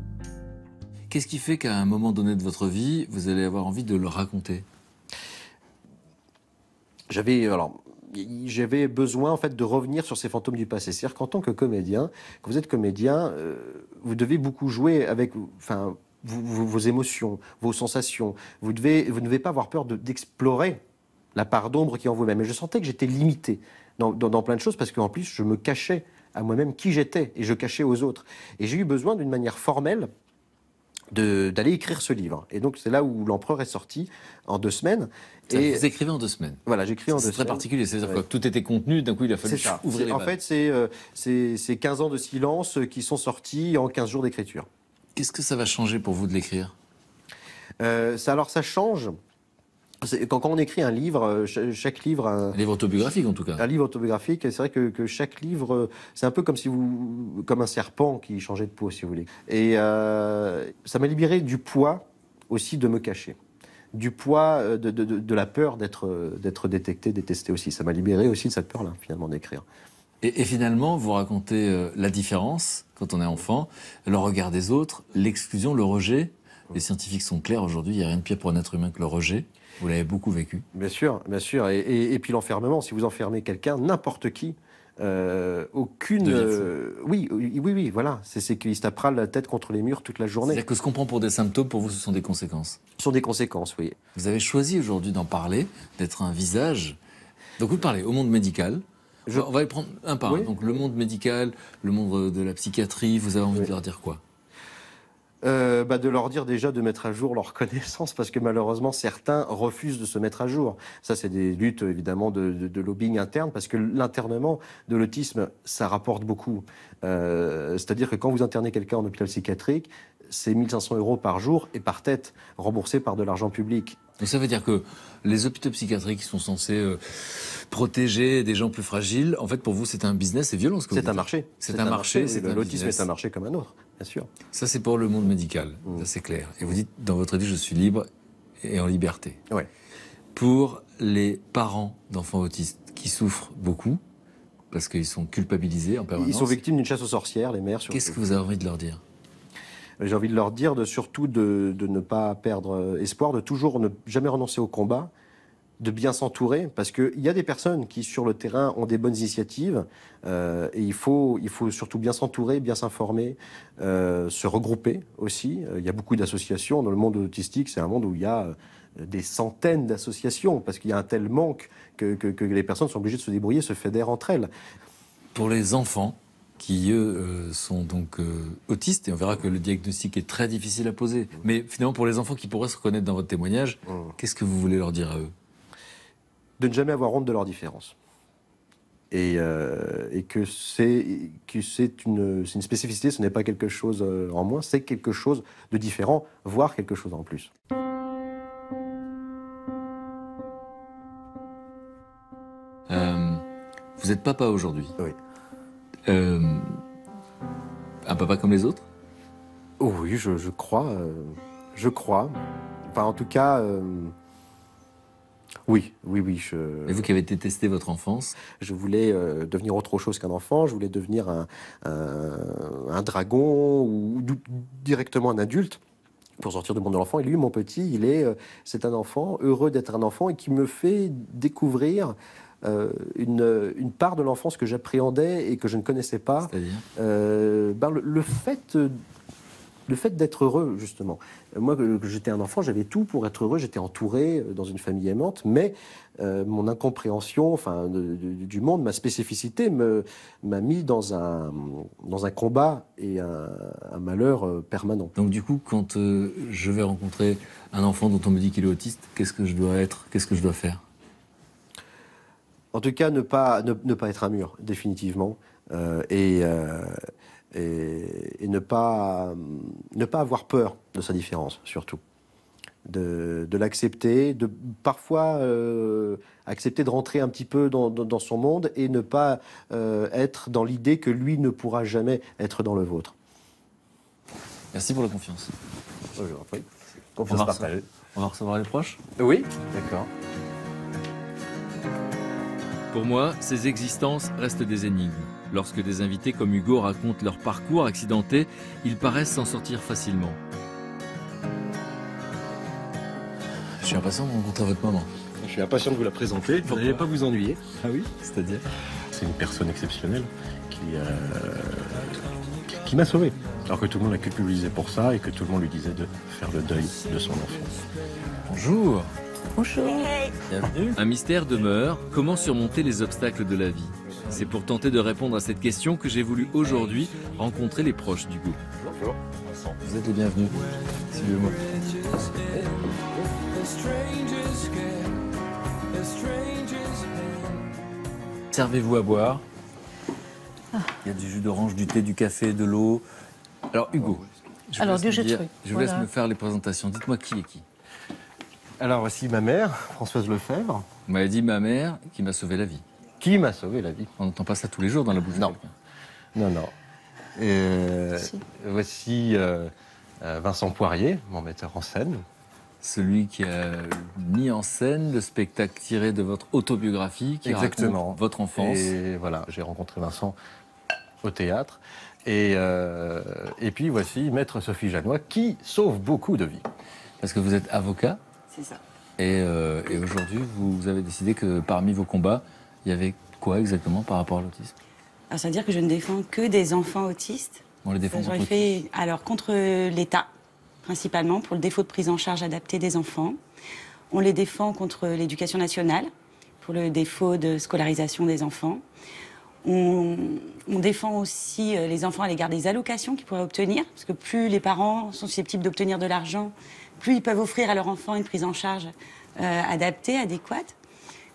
Qu'est-ce qui fait qu'à un moment donné de votre vie, vous allez avoir envie de le raconter? J'avais besoin en fait de revenir sur ces fantômes du passé. C'est-à-dire qu'en tant que comédien, quand vous êtes comédien, vous devez beaucoup jouer avec, vos émotions, vos sensations. Vous ne devez pas avoir peur d'explorer la part d'ombre qui est en vous-même. Et je sentais que j'étais limité dans plein de choses parce qu'en plus, je me cachais à moi-même qui j'étais et je cachais aux autres. Et j'ai eu besoin d'une manière formelle d'aller écrire ce livre. Et donc, c'est là où l'Empereur est sorti en 2 semaines. Et vous écrivez en 2 semaines. Voilà, j'écris en 2 semaines. C'est très particulier, c'est-à-dire que tout était contenu, d'un coup il a fallu ouvrir les vannes. En fait, c'est 15 ans de silence qui sont sortis en 15 jours d'écriture. Qu'est-ce que ça va changer pour vous de l'écrire? Ça change. Quand on écrit un livre, chaque livre... Un livre autobiographique, en tout cas. Un livre autobiographique, c'est vrai que chaque livre, c'est un peu comme un serpent qui changeait de peau, si vous voulez. Et ça m'a libéré du poids aussi de me cacher. Du poids de la peur d'être détecté, détesté aussi. Ça m'a libéré aussi de cette peur-là, finalement, d'écrire. Et finalement, vous racontez la différence, quand on est enfant, le regard des autres, l'exclusion, le rejet. Les scientifiques sont clairs aujourd'hui, il n'y a rien de pire pour un être humain que le rejet. Vous l'avez beaucoup vécu. Bien sûr, bien sûr. Et puis l'enfermement, si vous enfermez quelqu'un, n'importe qui, aucune... Oui, voilà. C'est qu'il se tapera la tête contre les murs toute la journée. C'est-à-dire que ce qu'on prend pour des symptômes, pour vous, ce sont des conséquences. Ce sont des conséquences, oui. Vous avez choisi aujourd'hui d'en parler, d'être un visage. Donc vous parlez au monde médical. On va les prendre un par un. Donc le monde médical, le monde de la psychiatrie, vous avez envie de leur dire quoi? De leur dire déjà de mettre à jour leurs connaissances parce que malheureusement certains refusent de se mettre à jour. Ça c'est des luttes évidemment de lobbying interne parce que l'internement de l'autisme ça rapporte beaucoup. C'est-à-dire que quand vous internez quelqu'un en hôpital psychiatrique, c'est 1 500 € par jour et par tête, remboursés par de l'argent public. Donc ça veut dire que les hôpitaux psychiatriques sont censés protéger des gens plus fragiles. En fait, pour vous, c'est un business, c'est violent ce que vous dites. C'est un marché. C'est un marché, c'est un l'autisme business. est un marché comme un autre, bien sûr. Ça, c'est pour le monde médical, ça c'est clair. Et vous dites, dans votre livre, je suis libre et en liberté. Ouais. Pour les parents d'enfants autistes qui souffrent beaucoup, parce qu'ils sont culpabilisés en permanence. Ils sont victimes d'une chasse aux sorcières, les mères. Qu'est-ce que vous avez envie de leur dire? J'ai envie de leur dire surtout de ne pas perdre espoir, de toujours ne jamais renoncer au combat, de bien s'entourer, parce qu'il y a des personnes qui, sur le terrain, ont des bonnes initiatives, et il faut surtout bien s'entourer, bien s'informer, se regrouper aussi. Il y a beaucoup d'associations. Dans le monde autistique, c'est un monde où il y a des centaines d'associations, parce qu'il y a un tel manque que les personnes sont obligées de se débrouiller, se fédèrent entre elles. Pour les enfants, qui, eux, sont donc autistes, et on verra que le diagnostic est très difficile à poser. Mais finalement, pour les enfants qui pourraient se reconnaître dans votre témoignage, qu'est-ce que vous voulez leur dire à eux? De ne jamais avoir honte de leur différence. Et que c'est une spécificité, ce n'est pas quelque chose en moins, c'est quelque chose de différent, voire quelque chose en plus. Vous êtes papa aujourd'hui? Oui. Un papa comme les autres? Oh oui, je crois. Je crois. Enfin, en tout cas, oui. Et vous qui avez détesté votre enfance, Je voulais devenir autre chose qu'un enfant. Je voulais devenir un dragon ou directement un adulte pour sortir du monde de l'enfant. Et lui, mon petit, c'est un enfant, heureux d'être un enfant et qui me fait découvrir une part de l'enfance que j'appréhendais et que je ne connaissais pas. c'est-à-dire Le fait d'être heureux, justement. Moi, que j'étais un enfant, j'avais tout pour être heureux. J'étais entouré dans une famille aimante, mais mon incompréhension du monde, ma spécificité m'a mis dans un combat et un malheur permanent. Donc du coup, quand je vais rencontrer un enfant dont on me dit qu'il est autiste, qu'est-ce que je dois être? Qu'est-ce que je dois faire? En tout cas, ne pas être un mur, définitivement. Et ne pas avoir peur de sa différence, surtout. De l'accepter, de parfois accepter de rentrer un petit peu dans son monde et ne pas être dans l'idée que lui ne pourra jamais être dans le vôtre. Merci pour la confiance. Oui. Confiance partagée. On va recevoir les proches? Oui, d'accord. Pour moi, ces existences restent des énigmes. Lorsque des invités comme Hugo racontent leur parcours accidenté, ils paraissent s'en sortir facilement. Je suis impatient de rencontrer votre maman. Je suis impatient de vous la présenter. Vous n'allez pas vous ennuyer. Ah oui? C'est-à-dire? C'est une personne exceptionnelle qui m'a sauvé. Alors que tout le monde l'a culpabilisé pour ça et que tout le monde lui disait de faire le deuil de son enfance. Bonjour. Bonjour. Bienvenue. Un mystère demeure. Comment surmonter les obstacles de la vie? C'est pour tenter de répondre à cette question que j'ai voulu aujourd'hui rencontrer les proches d'Hugo. Bonjour. Vous êtes les bienvenus. Suivez-moi. Servez-vous à boire. Il y a du jus d'orange, du thé, du café, de l'eau. Alors Hugo, je vous laisse me faire les présentations. Dites-moi qui est qui. Alors voici ma mère, Françoise Lefebvre. Vous m'avez dit ma mère qui m'a sauvé la vie. Qui m'a sauvé la vie. On n'entend pas ça tous les jours dans la bouche de quelqu'un. Non. Voici Vincent Poirier, mon metteur en scène. Celui qui a mis en scène le spectacle tiré de votre autobiographie qui raconte votre enfance. Et voilà, j'ai rencontré Vincent au théâtre. Et puis voici Maître Sophie Janois qui sauve beaucoup de vies. Parce que vous êtes avocat. C'est ça. Et aujourd'hui, vous avez décidé que parmi vos combats, il y avait quoi exactement par rapport à l'autisme? Alors, ça veut dire que je ne défends que des enfants autistes. On les défend J'aurais fait contre l'État, principalement, pour le défaut de prise en charge adaptée des enfants. On les défend contre l'éducation nationale, pour le défaut de scolarisation des enfants. On défend aussi les enfants à l'égard des allocations qu'ils pourraient obtenir, parce que plus les parents sont susceptibles d'obtenir de l'argent, plus ils peuvent offrir à leur enfant une prise en charge adaptée, adéquate.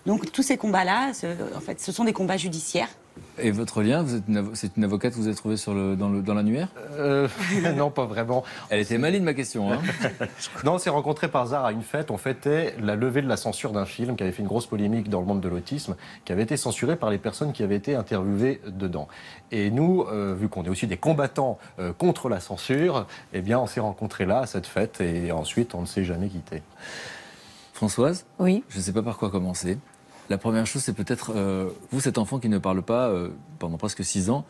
Donc tous ces combats-là, en fait, ce sont des combats judiciaires. Et votre lien, c'est une avocate que vous avez trouvée dans l'annuaire? Non, pas vraiment. Elle était maligne, ma question. Hein. Non, on s'est rencontrés par hasard à une fête. On fêtait la levée de la censure d'un film qui avait fait une grosse polémique dans le monde de l'autisme, qui avait été censuré par les personnes qui avaient été interviewées dedans. Et nous, vu qu'on est aussi des combattants contre la censure, eh bien, on s'est rencontrés là, à cette fête, et ensuite, on ne s'est jamais quittés. Françoise? Oui. Je ne sais pas par quoi commencer. La première chose, c'est peut-être, vous, cet enfant qui ne parle pas pendant presque 6 ans,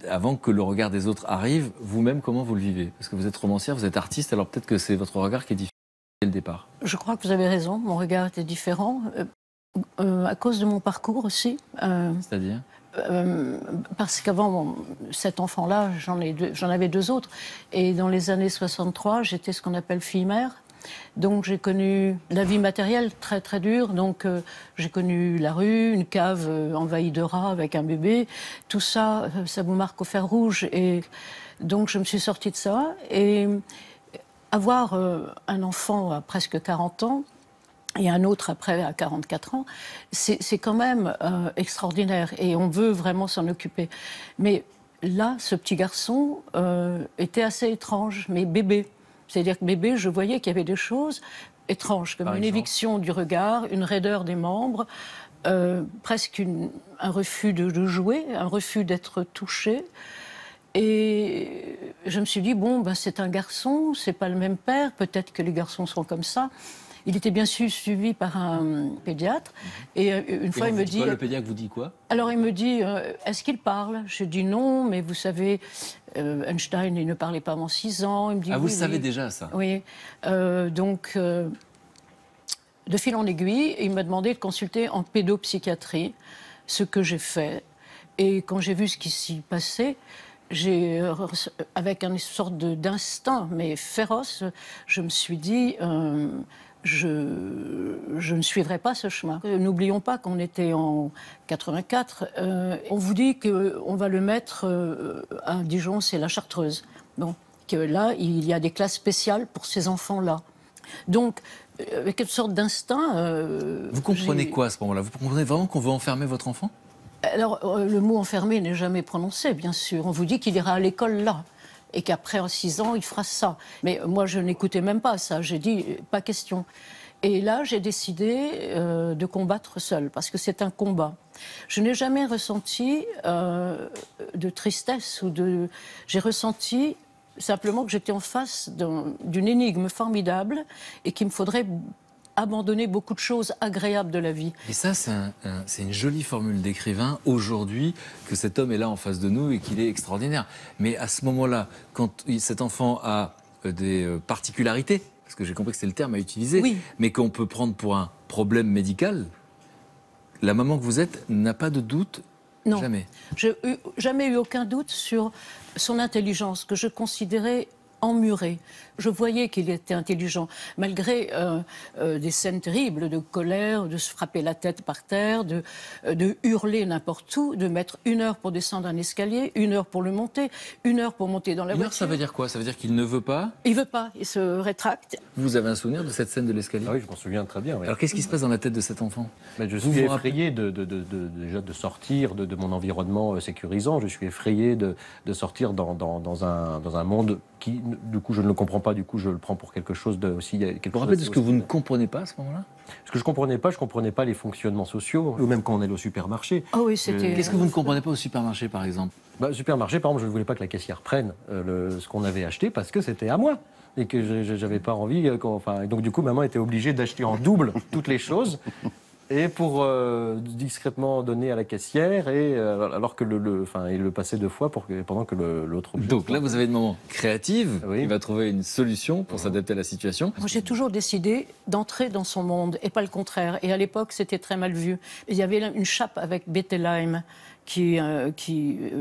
avant que le regard des autres arrive, vous-même, comment vous le vivez? Parce que vous êtes romancière, vous êtes artiste, alors peut-être que c'est votre regard qui est différent dès le départ. Je crois que vous avez raison, mon regard était différent, à cause de mon parcours aussi. C'est-à-dire? Parce qu'avant cet enfant-là, j'en avais 2 autres. Et dans les années 63, j'étais ce qu'on appelle fille-mère. Donc j'ai connu la vie matérielle très très dure. Donc j'ai connu la rue, une cave envahie de rats avec un bébé. Tout ça, ça vous marque au fer rouge. Et donc je me suis sortie de ça. Et avoir un enfant à presque 40 ans et un autre après à 44 ans, c'est quand même extraordinaire. Et on veut vraiment s'en occuper. Mais là, ce petit garçon était assez étrange, mais bébé. C'est-à-dire que bébé, je voyais qu'il y avait des choses étranges, comme une éviction du regard, une raideur des membres, presque un refus de jouer, un refus d'être touché. Et je me suis dit, bon, ben, c'est un garçon, c'est pas le même père, peut-être que les garçons sont comme ça. Il était bien sûr suivi par un pédiatre. Et une fois, il me dit... Le pédiatre vous dit quoi? Alors, il me dit, est-ce qu'il parle? Je dis non, mais vous savez, Einstein, il ne parlait pas avant 6 ans. Il me dit, Ah, vous oui, le savez oui. déjà, ça? Oui. Donc, de fil en aiguille, il m'a demandé de consulter en pédopsychiatrie, ce que j'ai fait. Et quand j'ai vu ce qui s'y passait, avec une sorte d'instinct, mais féroce, je me suis dit, je ne suivrai pas ce chemin. N'oublions pas qu'on était en 84. On vous dit qu'on va le mettre à Dijon, c'est la Chartreuse. Bon, que là, il y a des classes spéciales pour ces enfants-là. Donc, avec une sorte d'instinct... Vous comprenez quoi à ce moment-là? Vous comprenez vraiment qu'on veut enfermer votre enfant? Alors, le mot enfermé n'est jamais prononcé, bien sûr. On vous dit qu'il ira à l'école là, et qu'après 6 ans, il fera ça. Mais moi, je n'écoutais même pas ça. J'ai dit, pas question. Et là, j'ai décidé de combattre seule, parce que c'est un combat. Je n'ai jamais ressenti de tristesse ou de... J'ai ressenti simplement que j'étais en face d'une énigme formidable et qu'il me faudrait abandonner beaucoup de choses agréables de la vie. Et ça, c'est une jolie formule d'écrivain aujourd'hui, que cet homme est là en face de nous et qu'il est extraordinaire. Mais à ce moment-là, quand cet enfant a des particularités, parce que j'ai compris que c'est le terme à utiliser, oui, mais qu'on peut prendre pour un problème médical, la maman que vous êtes n'a pas de doute? Non. Jamais. Je n'ai jamais eu aucun doute sur son intelligence, que je considérais emmuré. Je voyais qu'il était intelligent, malgré des scènes terribles de colère, de se frapper la tête par terre, de hurler n'importe où, de mettre 1 heure pour descendre un escalier, 1 heure pour le monter, 1 heure pour monter dans la voiture. 1 heure, ça veut dire quoi? Ça veut dire qu'il ne veut pas? Il veut pas, il se rétracte. Vous avez un souvenir de cette scène de l'escalier? Ah oui, je m'en souviens très bien. Oui. Alors qu'est-ce qui se passe dans la tête de cet enfant? Mais je suis effrayé déjà de sortir de mon environnement sécurisant. Je suis effrayé de sortir dans un monde qui, du coup, je ne le comprends pas. Du coup, je le prends pour quelque chose de aussi. Vous vous rappelez de ce que vous ne comprenez pas à ce moment-là? Ce que je ne comprenais pas les fonctionnements sociaux, ou même quand on est au supermarché. Oh oui, c'était... Qu'est-ce que vous ne comprenez pas au supermarché, par exemple? Au supermarché, par exemple, je ne voulais pas que la caissière prenne ce qu'on avait acheté parce que c'était à moi. Et que je n'avais pas envie. Et donc, du coup, maman était obligée d'acheter en double toutes les choses. Et pour discrètement donner à la caissière, alors que il le passait 2 fois pendant que l'autre objet... Donc là, vous avez une maman créative, oui, qui va trouver une solution pour s'adapter à la situation. Moi, j'ai toujours décidé d'entrer dans son monde, et pas le contraire. Et à l'époque, c'était très mal vu. Il y avait une chape avec Bettelheim,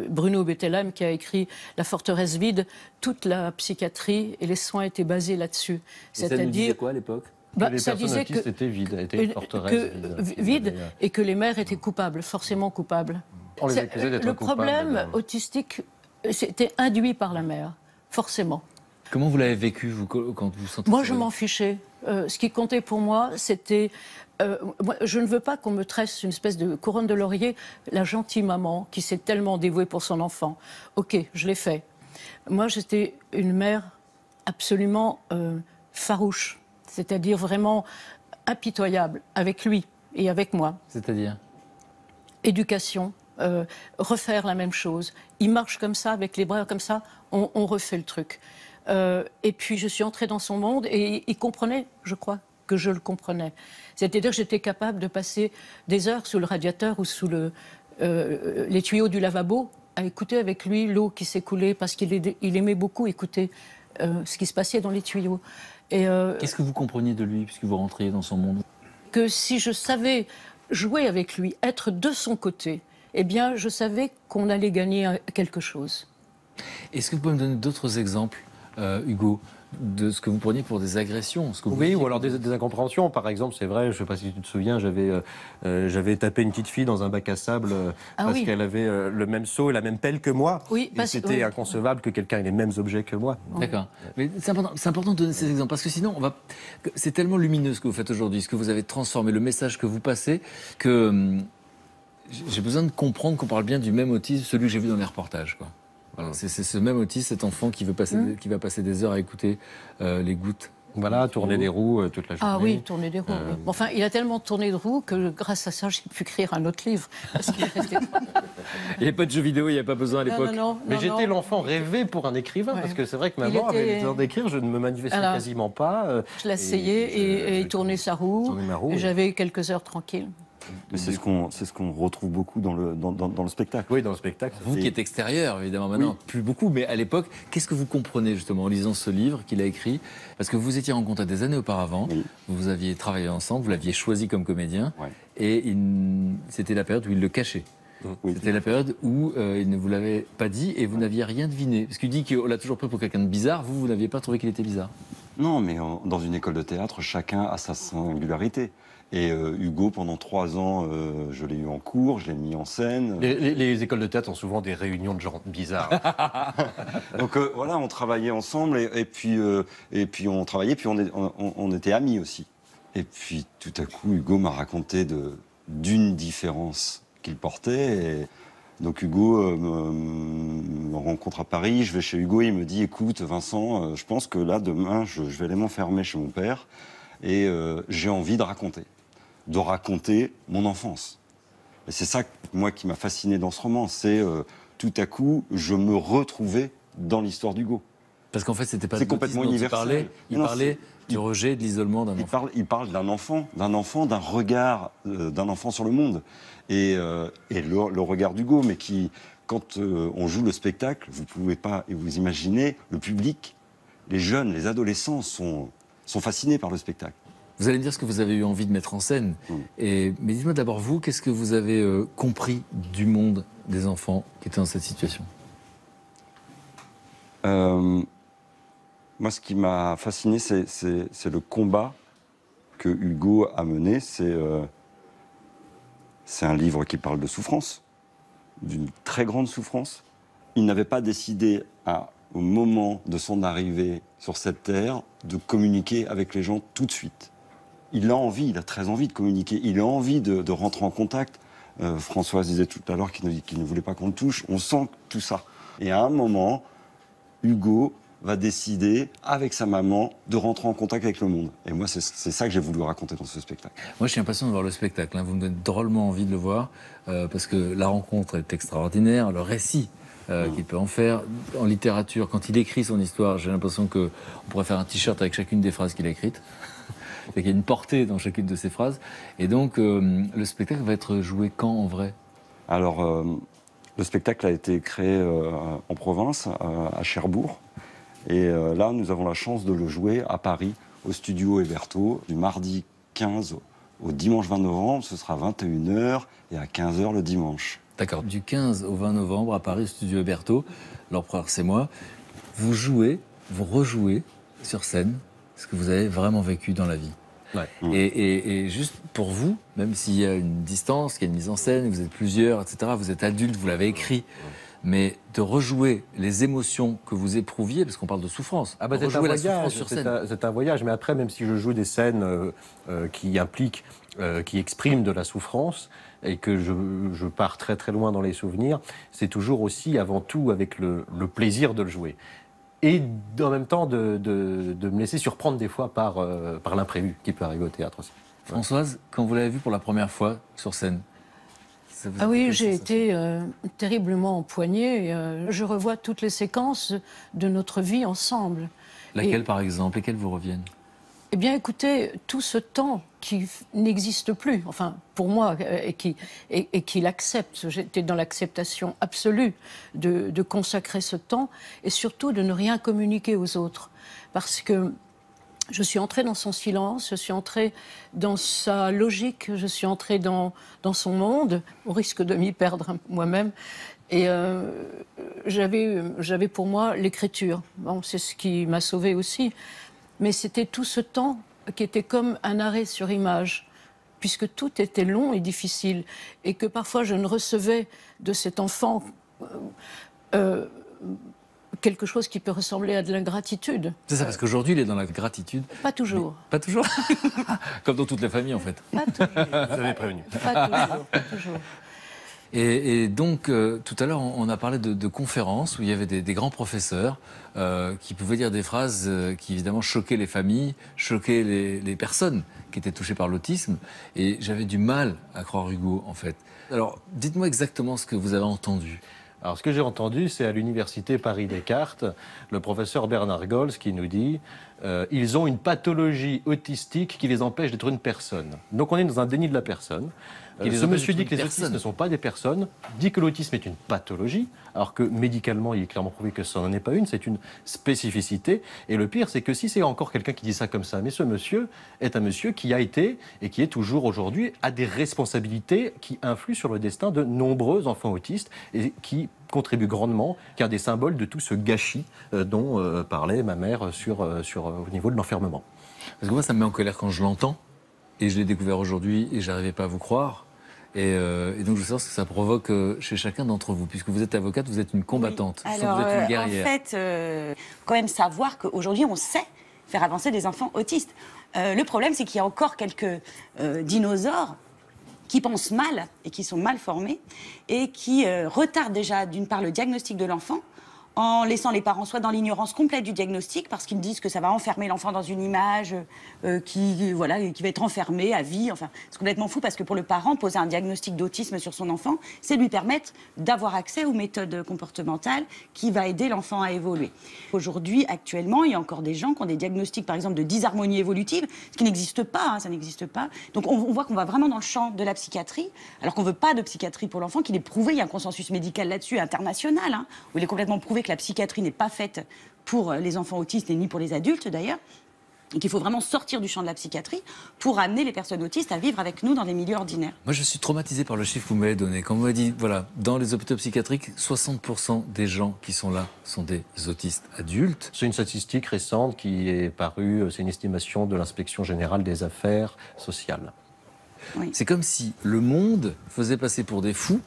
Bruno Bettelheim, qui a écrit La forteresse vide. Toute la psychiatrie et les soins étaient basés là-dessus. Ça nous disait quoi à l'époque? Les ça personnes disait autistes étaient vides, étaient une forteresse vide, et que les mères étaient coupables, forcément coupables. On les accusait d'être le coupables. problème autistique, c'était induit par la mère, forcément. Comment vous l'avez vécu, vous, quand vous sentez... Moi, je m'en fichais. Ce qui comptait pour moi, c'était... moi, je ne veux pas qu'on me tresse une espèce de couronne de laurier, la gentille maman qui s'est tellement dévouée pour son enfant. Ok, je l'ai fait. Moi, j'étais une mère absolument farouche. C'est-à-dire vraiment impitoyable avec lui et avec moi. C'est-à-dire? Éducation, refaire la même chose. Il marche comme ça, avec les bras comme ça, on refait le truc. Et puis je suis entrée dans son monde et il comprenait, je crois, que je le comprenais. C'est-à-dire que j'étais capable de passer des heures sous le radiateur ou sous les tuyaux du lavabo à écouter avec lui l'eau qui s'écoulait parce qu'il aimait beaucoup écouter ce qui se passait dans les tuyaux. Qu'est-ce que vous compreniez de lui, puisque vous rentriez dans son monde? Que si je savais jouer avec lui, être de son côté, eh bien, je savais qu'on allait gagner quelque chose. Est-ce que vous pouvez me donner d'autres exemples, Hugo, de ce que vous preniez pour des agressions? Oui, ou alors des incompréhensions. Par exemple, c'est vrai, je ne sais pas si tu te souviens, j'avais tapé une petite fille dans un bac à sable parce qu'elle avait le même seau et la même pelle que moi. Oui, et c'était inconcevable que quelqu'un ait les mêmes objets que moi. D'accord. Mais c'est important de donner ces exemples, parce que sinon, c'est tellement lumineux ce que vous faites aujourd'hui, ce que vous avez transformé, le message que vous passez, que j'ai besoin de comprendre qu'on parle bien du même autisme, celui que j'ai vu dans les reportages, quoi. Voilà, c'est ce même autisme, cet enfant qui va passer des heures à écouter les gouttes Voilà, tourner des roues toute la journée. Ah oui, tourner des roues. Oui. Enfin, il a tellement tourné de roues que grâce à ça, j'ai pu écrire un autre livre. Parce qu'il est resté... Il n'y avait pas de jeux vidéo, il n'y avait pas besoin à l'époque. Mais j'étais l'enfant rêvé pour un écrivain, parce que c'est vrai que maman avait besoin d'écrire, je ne me manifestais quasiment pas. Je l'asseyais et il tournait sa roue, et j'avais quelques heures tranquilles. Mais c'est ce qu'on retrouve beaucoup dans le spectacle. Oui, dans le spectacle. Vous qui êtes extérieur, évidemment, maintenant, plus beaucoup, mais à l'époque, qu'est-ce que vous comprenez justement en lisant ce livre qu'il a écrit? Parce que vous étiez rencontrés des années auparavant, vous aviez travaillé ensemble, vous l'aviez choisi comme comédien, et c'était la période où il le cachait. C'était la période où il ne vous l'avait pas dit et vous n'aviez rien deviné. Parce qu'il dit qu'on l'a toujours pris pour quelqu'un de bizarre, vous n'aviez pas trouvé qu'il était bizarre. Non, mais dans une école de théâtre, chacun a sa singularité. Et Hugo, pendant 3 ans, je l'ai eu en cours, je l'ai mis en scène. Les écoles de théâtre ont souvent des réunions de gens bizarres. Donc voilà, on travaillait ensemble et puis on travaillait, puis on était amis aussi. Et puis tout à coup, Hugo m'a raconté d'une différence qu'il portait. Et donc Hugo me rencontre à Paris, je vais chez Hugo, il me dit « Écoute Vincent, je pense que là, demain, je vais aller m'enfermer chez mon père et j'ai envie de raconter mon enfance. » Et c'est ça, moi, qui m'a fasciné dans ce roman, c'est tout à coup, je me retrouvais dans l'histoire d'Hugo. Parce qu'en fait, c'était pas c'est complètement universel. Il parlait du rejet, de l'isolement d'un enfant. Il parle d'un enfant, d'un regard d'un enfant sur le monde. Et le regard d'Hugo, mais qui, quand on joue le spectacle, vous pouvez pas vous imaginer, le public, les jeunes, les adolescents sont fascinés par le spectacle. Vous allez me dire ce que vous avez eu envie de mettre en scène. Mais dites-moi d'abord, vous, qu'est-ce que vous avez compris du monde des enfants qui étaient dans cette situation? Moi, ce qui m'a fasciné, c'est le combat que Hugo a mené. C'est un livre qui parle de souffrance, d'une très grande souffrance. Il n'avait pas décidé, au moment de son arrivée sur cette terre, de communiquer avec les gens tout de suite. Il a très envie de communiquer, il a envie de rentrer en contact. Françoise disait tout à l'heure qu'il ne voulait pas qu'on le touche. On sent tout ça. Et à un moment, Hugo va décider, avec sa maman, de rentrer en contact avec le monde. Et moi, c'est ça que j'ai voulu raconter dans ce spectacle. Moi, je suis impatient de voir le spectacle. Vous me donnez drôlement envie de le voir, parce que la rencontre est extraordinaire, le récit qu'il peut en faire. En littérature, quand il écrit son histoire, j'ai l'impression qu'on pourrait faire un t-shirt avec chacune des phrases qu'il a écrites. Il y a une portée dans chacune de ces phrases. Et donc, le spectacle va être joué quand, en vrai? Alors, le spectacle a été créé en province, à Cherbourg. Et là, nous avons la chance de le jouer à Paris, au studio Hébertot, du mardi 15 au dimanche 20 novembre. Ce sera 21h et à 15h le dimanche. D'accord. Du 15 au 20 novembre, à Paris, studio Hébertot, l'empereur c'est moi. Vous jouez, vous rejouez sur scène ce que vous avez vraiment vécu dans la vie. Ouais. Et juste pour vous, même s'il y a une distance, qu'il y a une mise en scène, vous êtes plusieurs, etc., vous êtes adulte, vous l'avez écrit, mais de rejouer les émotions que vous éprouviez, parce qu'on parle de souffrance, c'est un rejouer la souffrance voyage, sur scène. c'est un voyage, mais après, même si je joue des scènes qui impliquent, qui expriment de la souffrance, et que je pars très très loin dans les souvenirs, c'est toujours aussi, avant tout, avec le plaisir de le jouer. Et en même temps de me laisser surprendre des fois par l'imprévu qui peut arriver au théâtre aussi. Françoise, quand vous l'avez vu pour la première fois sur scène, ah oui, j'ai été terriblement empoignée. Je revois toutes les séquences de notre vie ensemble. Laquelle, par exemple? Lesquelles vous reviennent? Eh bien, écoutez, tout ce temps qui n'existe plus, enfin, pour moi, et qui l'accepte. J'étais dans l'acceptation absolue de consacrer ce temps et surtout de ne rien communiquer aux autres. Parce que je suis entrée dans son silence, je suis entrée dans sa logique, je suis entrée dans son monde, au risque de m'y perdre moi-même. Et j'avais pour moi l'écriture. Bon, c'est ce qui m'a sauvée aussi. Mais c'était tout ce temps qui était comme un arrêt sur image, puisque tout était long et difficile, et que parfois je ne recevais de cet enfant quelque chose qui peut ressembler à de l'ingratitude. C'est ça, parce qu'aujourd'hui, il est dans la gratitude. Pas toujours. Mais, pas toujours. Comme dans toutes les familles, en fait. Pas toujours. Vous avez prévenu. Pas toujours, pas toujours. Et donc, tout à l'heure, on a parlé de conférences où il y avait des grands professeurs qui pouvaient dire des phrases qui, évidemment, choquaient les familles, choquaient les personnes qui étaient touchées par l'autisme. Et j'avais du mal à croire Hugo, en fait. Alors, dites-moi exactement ce que vous avez entendu. Alors, ce que j'ai entendu, c'est à l'université Paris-Descartes, le professeur Bernard Gols qui nous dit ils ont une pathologie autistique qui les empêche d'être une personne. Donc, on est dans un déni de la personne. Ce monsieur dit que les autistes ne sont pas des personnes, dit que l'autisme est une pathologie, alors que médicalement, il est clairement prouvé que ça n'en est pas une, c'est une spécificité. Et le pire, c'est que si c'est encore quelqu'un qui dit ça comme ça, mais ce monsieur est un monsieur qui a été, et qui est toujours aujourd'hui, a des responsabilités qui influent sur le destin de nombreux enfants autistes, et qui contribue grandement, qui est un des symboles de tout ce gâchis dont parlait ma mère au niveau de l'enfermement. Parce que moi, ça me met en colère quand je l'entends, et je l'ai découvert aujourd'hui, et j'arrivais pas à vous croire. Et donc, je veux savoir ce que ça provoque chez chacun d'entre vous. Puisque vous êtes avocate, vous êtes une combattante. Oui. Alors, vous êtes une guerrière. en fait, faut quand même savoir qu'aujourd'hui, on sait faire avancer des enfants autistes. Le problème, c'est qu'il y a encore quelques dinosaures qui pensent mal et qui sont mal formés et qui retardent déjà, d'une part, le diagnostic de l'enfant, en laissant les parents soit dans l'ignorance complète du diagnostic, parce qu'ils disent que ça va enfermer l'enfant dans une image qui va être enfermée à vie. Enfin, c'est complètement fou, parce que pour le parent, poser un diagnostic d'autisme sur son enfant, c'est lui permettre d'avoir accès aux méthodes comportementales qui va aider l'enfant à évoluer. Aujourd'hui, actuellement, il y a encore des gens qui ont des diagnostics, par exemple, de dysharmonie évolutive, ce qui n'existe pas, ça n'existe pas. Donc on voit qu'on va vraiment dans le champ de la psychiatrie, alors qu'on ne veut pas de psychiatrie pour l'enfant, qu'il est prouvé, il y a un consensus médical là-dessus, international, où il est complètement prouvé que la psychiatrie n'est pas faite pour les enfants autistes et ni pour les adultes d'ailleurs, et qu'il faut vraiment sortir du champ de la psychiatrie pour amener les personnes autistes à vivre avec nous dans des milieux ordinaires. Moi, je suis traumatisé par le chiffre que vous m'avez donné. Quand vous m'avez dit, voilà, dans les hôpitaux psychiatriques, 60% des gens qui sont là sont des autistes adultes. C'est une statistique récente qui est parue, c'est une estimation de l'Inspection générale des affaires sociales. Oui. C'est comme si le monde faisait passer pour des fous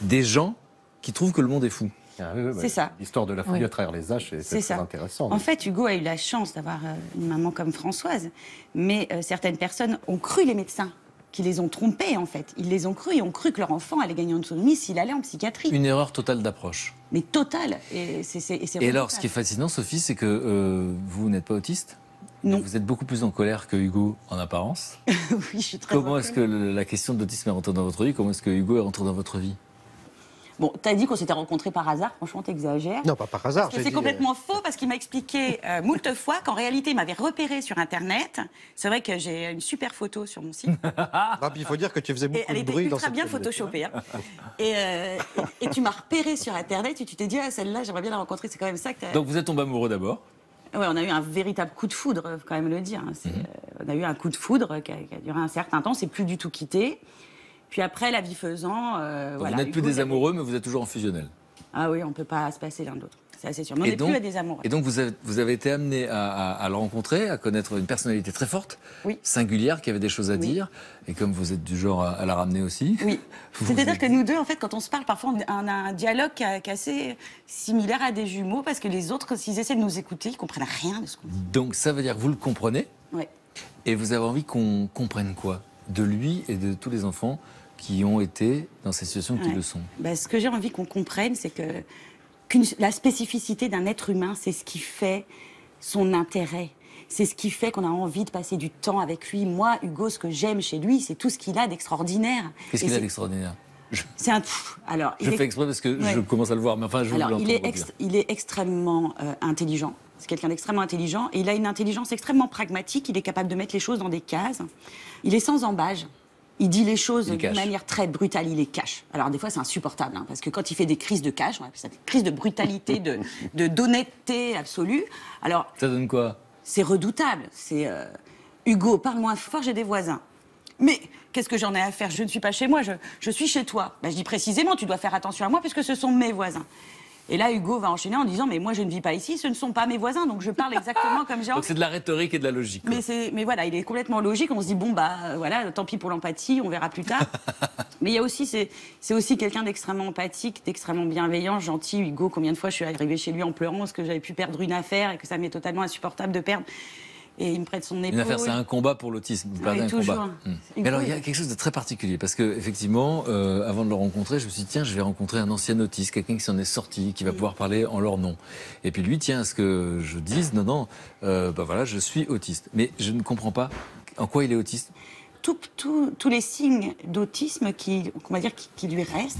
des gens qui trouvent que le monde est fou. Ah oui, c'est ça. L'histoire de la folie à travers les âges, c'est très ça. intéressant. En fait, Hugo a eu la chance d'avoir une maman comme Françoise, mais certaines personnes ont cru les médecins, qui les ont trompés en fait. Ils les ont cru et ont cru que leur enfant allait gagner en autonomie s'il allait en psychiatrie. Une erreur totale d'approche. Mais totale. Et alors, ce qui est fascinant, Sophie, c'est que vous n'êtes pas autiste. Non. Vous êtes beaucoup plus en colère que Hugo en apparence. Oui, je suis très Comment est-ce que la question de l'autisme est rentrée dans votre vie? Comment est-ce que Hugo est rentré dans votre vie? Bon, t'as dit qu'on s'était rencontrés par hasard, franchement, t'exagères. Non, pas par hasard. Parce que c'est complètement faux, parce qu'il m'a expliqué moult fois qu'en réalité, il m'avait repéré sur Internet. C'est vrai que j'ai une super photo sur mon site. Il faut dire que tu faisais beaucoup de bruit dans cette Elle était ultra bien photoshopée. Et tu m'as repéré sur Internet et tu t'es dit, ah, celle-là, j'aimerais bien la rencontrer. C'est quand même ça que t'as... Donc vous êtes tombé amoureux d'abord? Ouais, on a eu un véritable coup de foudre, faut quand même le dire. On a eu un coup de foudre qui a duré un certain temps, c'est plus du tout quitté. Puis après, la vie faisant... Donc voilà, vous n'êtes plus des amoureux, mais vous êtes toujours en fusionnel. Ah oui, on ne peut pas se passer l'un de l'autre, c'est assez sûr. Mais on n'est plus à des amoureux. Et donc vous avez été amené à le rencontrer, à connaître une personnalité très forte, singulière, qui avait des choses à dire. Et comme vous êtes du genre à la ramener aussi... Oui, c'est-à-dire que nous deux, en fait, quand on se parle, parfois, on a un dialogue qui est assez similaire à des jumeaux, parce que les autres, s'ils essaient de nous écouter, ils ne comprennent rien de ce qu'on dit. Donc ça veut dire que vous le comprenez. Oui. Et vous avez envie qu'on comprenne quoi? De lui et de tous les enfants qui ont été dans ces situations qui le sont. Ce que j'ai envie qu'on comprenne, c'est que la spécificité d'un être humain, c'est ce qui fait son intérêt. C'est ce qui fait qu'on a envie de passer du temps avec lui. Moi, Hugo, ce que j'aime chez lui, c'est tout ce qu'il a d'extraordinaire. Qu'est-ce qu'il a d'extraordinaire? C'est un... Alors, je fais exprès parce que je commence à le voir, mais enfin, je veux l'entendre. Il est extrêmement intelligent. C'est quelqu'un d'extrêmement intelligent. Et il a une intelligence extrêmement pragmatique. Il est capable de mettre les choses dans des cases. Il est sans embâge. Il dit les choses d'une manière très brutale, il les cache. Alors des fois c'est insupportable, parce que quand il fait des crises de cache, on appelle ça des crises de brutalité, d'honnêteté absolue. Alors ça donne quoi? C'est redoutable. C'est Hugo, parle moins fort, j'ai des voisins. Mais qu'est-ce que j'en ai à faire? Je ne suis pas chez moi, je suis chez toi. Je dis précisément, tu dois faire attention à moi puisque ce sont mes voisins. Et là, Hugo va enchaîner en disant « Mais moi, je ne vis pas ici, ce ne sont pas mes voisins, donc je parle exactement comme j'ai envie. » Donc c'est de la rhétorique et de la logique. Mais voilà, il est complètement logique. On se dit « Bon, voilà, tant pis pour l'empathie, on verra plus tard. » Mais il y a aussi, c'est aussi quelqu'un d'extrêmement empathique, d'extrêmement bienveillant, gentil. Hugo, combien de fois je suis arrivée chez lui en pleurant parce que j'avais pu perdre une affaire et que ça m'est totalement insupportable de perdre. Et il me prête son épaule. Une affaire, c'est un combat pour l'autisme. Vous perdez un toujours. combat. Mais alors, il y a quelque chose de très particulier, parce que effectivement, avant de le rencontrer, je me suis dit, tiens, je vais rencontrer un ancien autiste, quelqu'un qui s'en est sorti, qui va pouvoir parler en leur nom. Et puis lui, tiens, à ce que je dise, non, voilà, je suis autiste. Mais je ne comprends pas en quoi il est autiste. Tous les signes d'autisme qui lui restent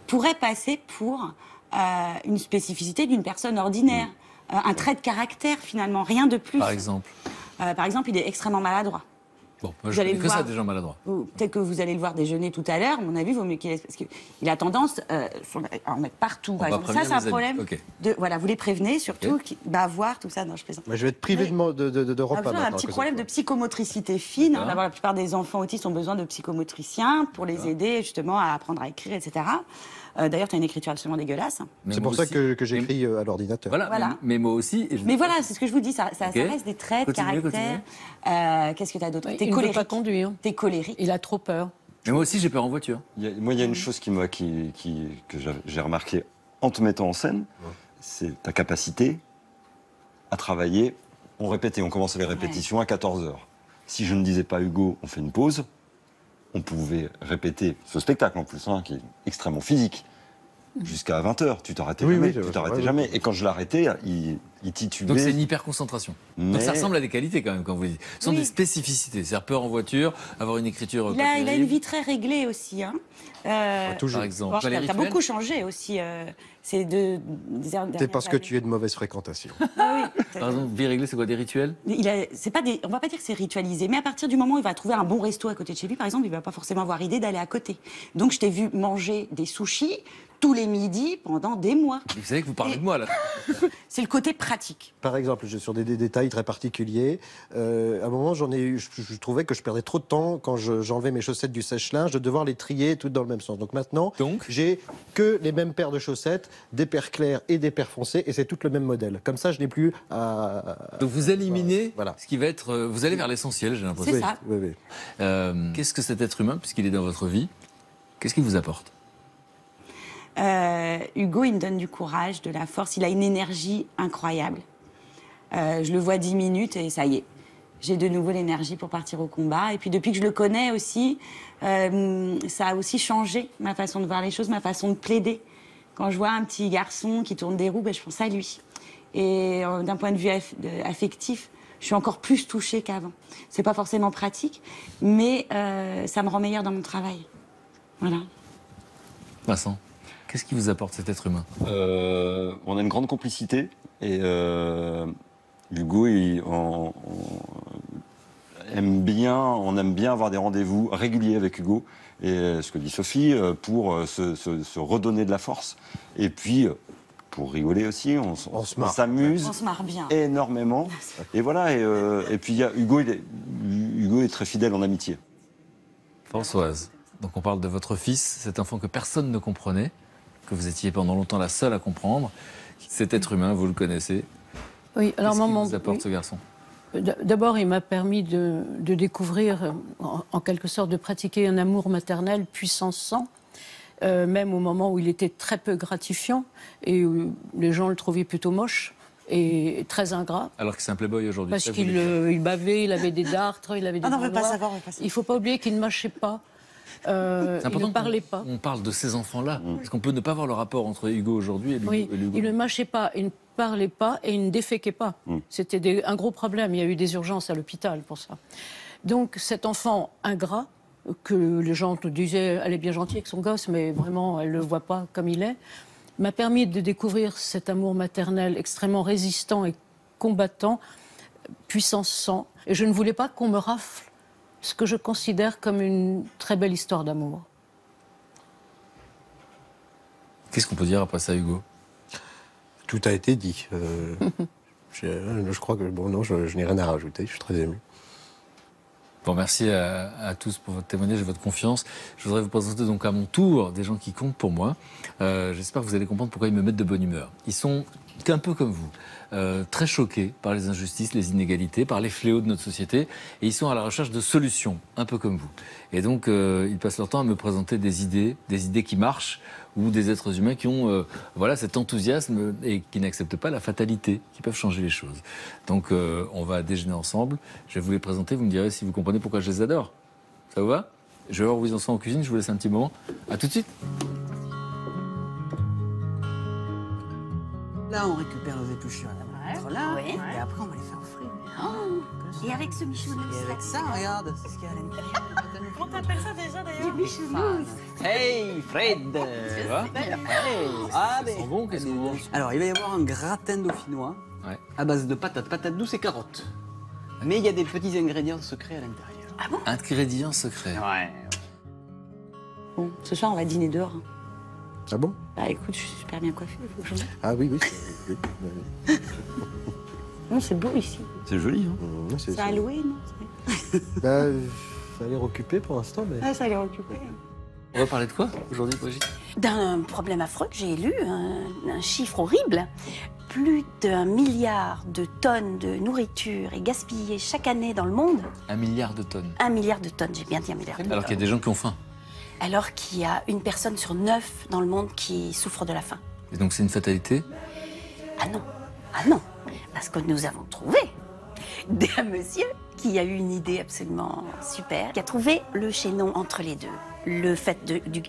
pourraient passer pour une spécificité d'une personne ordinaire. Un trait de caractère, finalement, rien de plus. Par exemple, il est extremement maladroit. Bon, moi, je connais que ça, des gens maladroits. Peut-être que vous allez le voir déjeuner tout à l'heure. À mon avis, il vaut mieux qu'il laisse. Parce qu'il a tendance à en mettre partout. Par exemple. Ça, c'est un problème. Okay. Voilà, vous les prévenez, surtout, voir, tout ça. Non, je plaisante. Mais je vais être privé de repas maintenant. Un petit problème de psychomotricité fine. La plupart des enfants autistes ont besoin de psychomotriciens pour les aider, justement, à apprendre à écrire, etc. D'ailleurs, tu as une écriture absolument dégueulasse. C'est pour ça que j'écris à l'ordinateur. Voilà. Mais moi aussi. Mais voilà, c'est ce que je vous dis, ça reste des traits de caractère. Qu'est-ce que tu as d'autre? Il ne veut pas conduire. T'es colérique. Il a trop peur. Mais moi aussi, j'ai peur en voiture. Il y a une chose que j'ai remarqué en te mettant en scène, c'est ta capacité à travailler. On répétait, on commençait les répétitions à 14h. Si je ne disais pas Hugo, on fait une pause, on pouvait répéter ce spectacle en plus, qui est extrêmement physique, jusqu'à 20h. Tu t'arrêtais jamais. Et quand je l'arrêtais, il titubait. Donc c'est une hyper-concentration. Donc ça ressemble à des qualités quand même, quand vous le dites. Ce sont des spécificités. C'est-à-dire peur en voiture, avoir une écriture... Il a une vie très réglée aussi. Toujours. Par exemple. T'as beaucoup changé aussi. C'est parce que tu es de mauvaise fréquentation. Par exemple, vie réglée, c'est quoi, des rituels? On va pas dire que c'est ritualisé, mais à partir du moment où il va trouver un bon resto à côté de chez lui, par exemple, il va pas forcément avoir idée d'aller à côté. Donc je t'ai vu manger des sushis tous les midis pendant des mois. Vous savez que vous parlez de moi, là. C'est le côté pratique. Par exemple, sur des détails très particuliers, à un moment, je trouvais que je perdais trop de temps quand j'enlevais mes chaussettes du sèche-linge, de devoir les trier toutes dans le même sens. Donc maintenant, j'ai que les mêmes paires de chaussettes, des paires claires et des paires foncées, et c'est tout le même modèle. Comme ça, je n'ai plus à... Donc vous éliminez ce qui va être... Vous allez vers l'essentiel, j'ai l'impression. C'est ça. Oui. Qu'est-ce que cet être humain, puisqu'il est dans votre vie, qu'est-ce qu'il vous apporte? Hugo, il me donne du courage, de la force. Il a une énergie incroyable. Je le vois 10 minutes et ça y est. J'ai de nouveau l'énergie pour partir au combat. Et puis depuis que je le connais aussi, ça a aussi changé ma façon de voir les choses, ma façon de plaider. Quand je vois un petit garçon qui tourne des roues, je pense à lui. Et d'un point de vue affectif, je suis encore plus touchée qu'avant. C'est pas forcément pratique, mais ça me rend meilleure dans mon travail. Voilà. Vincent, qu'est-ce qui vous apporte cet être humain? On a une grande complicité et Hugo, on aime bien avoir des rendez-vous réguliers avec Hugo. Et ce que dit Sophie, pour se redonner de la force. Et puis, pour rigoler aussi, on s'amuse. On se marre bien. Énormément. Et voilà, et puis Hugo est très fidèle en amitié. Françoise, donc on parle de votre fils, cet enfant que personne ne comprenait, que vous étiez pendant longtemps la seule à comprendre. Cet être humain, vous le connaissez. Oui, alors qu'est-ce qu'il vous apporte, ce garçon? D'abord, il m'a permis de découvrir, en quelque sorte, de pratiquer un amour maternel puissance 100, même au moment où il était très peu gratifiant et où les gens le trouvaient plutôt moche et très ingrat. Alors que c'est un playboy aujourd'hui. Parce qu'il bavait, il avait des dartres, il avait des dents noires. Il ne faut pas oublier qu'il ne mâchait pas. Il ne parlait pas. On parle de ces enfants-là. Parce qu'on peut ne pas voir le rapport entre Hugo aujourd'hui et Hugo. Oui, il ne mâchait pas, il ne parlait pas et il ne déféquait pas. C'était un gros problème. Il y a eu des urgences à l'hôpital pour ça. Donc cet enfant ingrat, que les gens te disaient, elle est bien gentille avec son gosse, mais vraiment, elle ne le voit pas comme il est, m'a permis de découvrir cet amour maternel extrêmement résistant et combattant, puissance 100. Et je ne voulais pas qu'on me rafle ce que je considère comme une très belle histoire d'amour. Qu'est-ce qu'on peut dire après ça, Hugo? Tout a été dit. Je crois que je n'ai rien à rajouter. Je suis très ému. Bon, merci à tous pour votre témoignage et votre confiance. Je voudrais vous présenter donc à mon tour des gens qui comptent pour moi. J'espère que vous allez comprendre pourquoi ils me mettent de bonne humeur. Ils sont qu'un peu comme vous, très choqués par les injustices, les inégalités, par les fléaux de notre société, et ils sont à la recherche de solutions, un peu comme vous. Et donc, ils passent leur temps à me présenter des idées qui marchent, ou des êtres humains qui ont voilà, cet enthousiasme et qui n'acceptent pas la fatalité, qui peuvent changer les choses. Donc, on va déjeuner ensemble. Je vais vous les présenter, vous me direz si vous comprenez pourquoi je les adore. Ça vous va? Je vais voir où ils en sont en cuisine, je vous laisse un petit moment. À tout de suite. Là, on récupère nos épluchures à la mettre là, Ouais. et après, on va les faire frire. Et avec ce michonneuse. Et avec ça, regarde, c'est ce qu'il y a à l'intérieur. Comment t'appelles ça déjà d'ailleurs? Du michonneuse. Hey, Fred. Ça va? Hey. Allez. Ça sent bon, qu'est-ce qu'on mange? Alors, il va y avoir un gratin dauphinois à base de patates douces et carottes. Mais il y a des petits ingrédients secrets à l'intérieur. Ah bon? Ingrédients secrets. Ouais. Bon, ce soir, on va dîner dehors. Ah bon? Bah écoute, je suis super bien coiffée, il faut que je mette. Ah oui, oui. Non, c'est beau ici. C'est joli, hein? C'est Halloween. Bah, ça a l'air occupé pour l'instant, mais... Ah, ça a l'air occupé. On va parler de quoi aujourd'hui, Brigitte? D'un problème affreux que j'ai lu, un chiffre horrible. Plus d'1 milliard de tonnes de nourriture est gaspillée chaque année dans le monde. 1 milliard de tonnes. 1 milliard de tonnes, j'ai bien dit 1 milliard de tonnes. Alors qu'il y a des gens qui ont faim. Alors qu'il y a une personne sur 9 dans le monde qui souffre de la faim. Et donc c'est une fatalité? Ah non, parce que nous avons trouvé un monsieur qui a eu une idée absolument super, qui a trouvé le chaînon entre les deux, le fait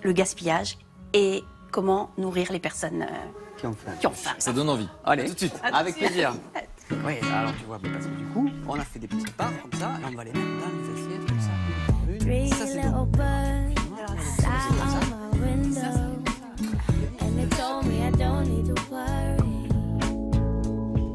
le gaspillage et comment nourrir les personnes Qui ont faim. qui ont faim. Ça donne envie. Allez, À tout de suite. Avec plaisir. Oui, alors tu vois, parce que du coup, on a fait des petites parts comme ça, et on va les mettre dans les assiettes comme ça, une par une. Three Ça, c'est little bon. birds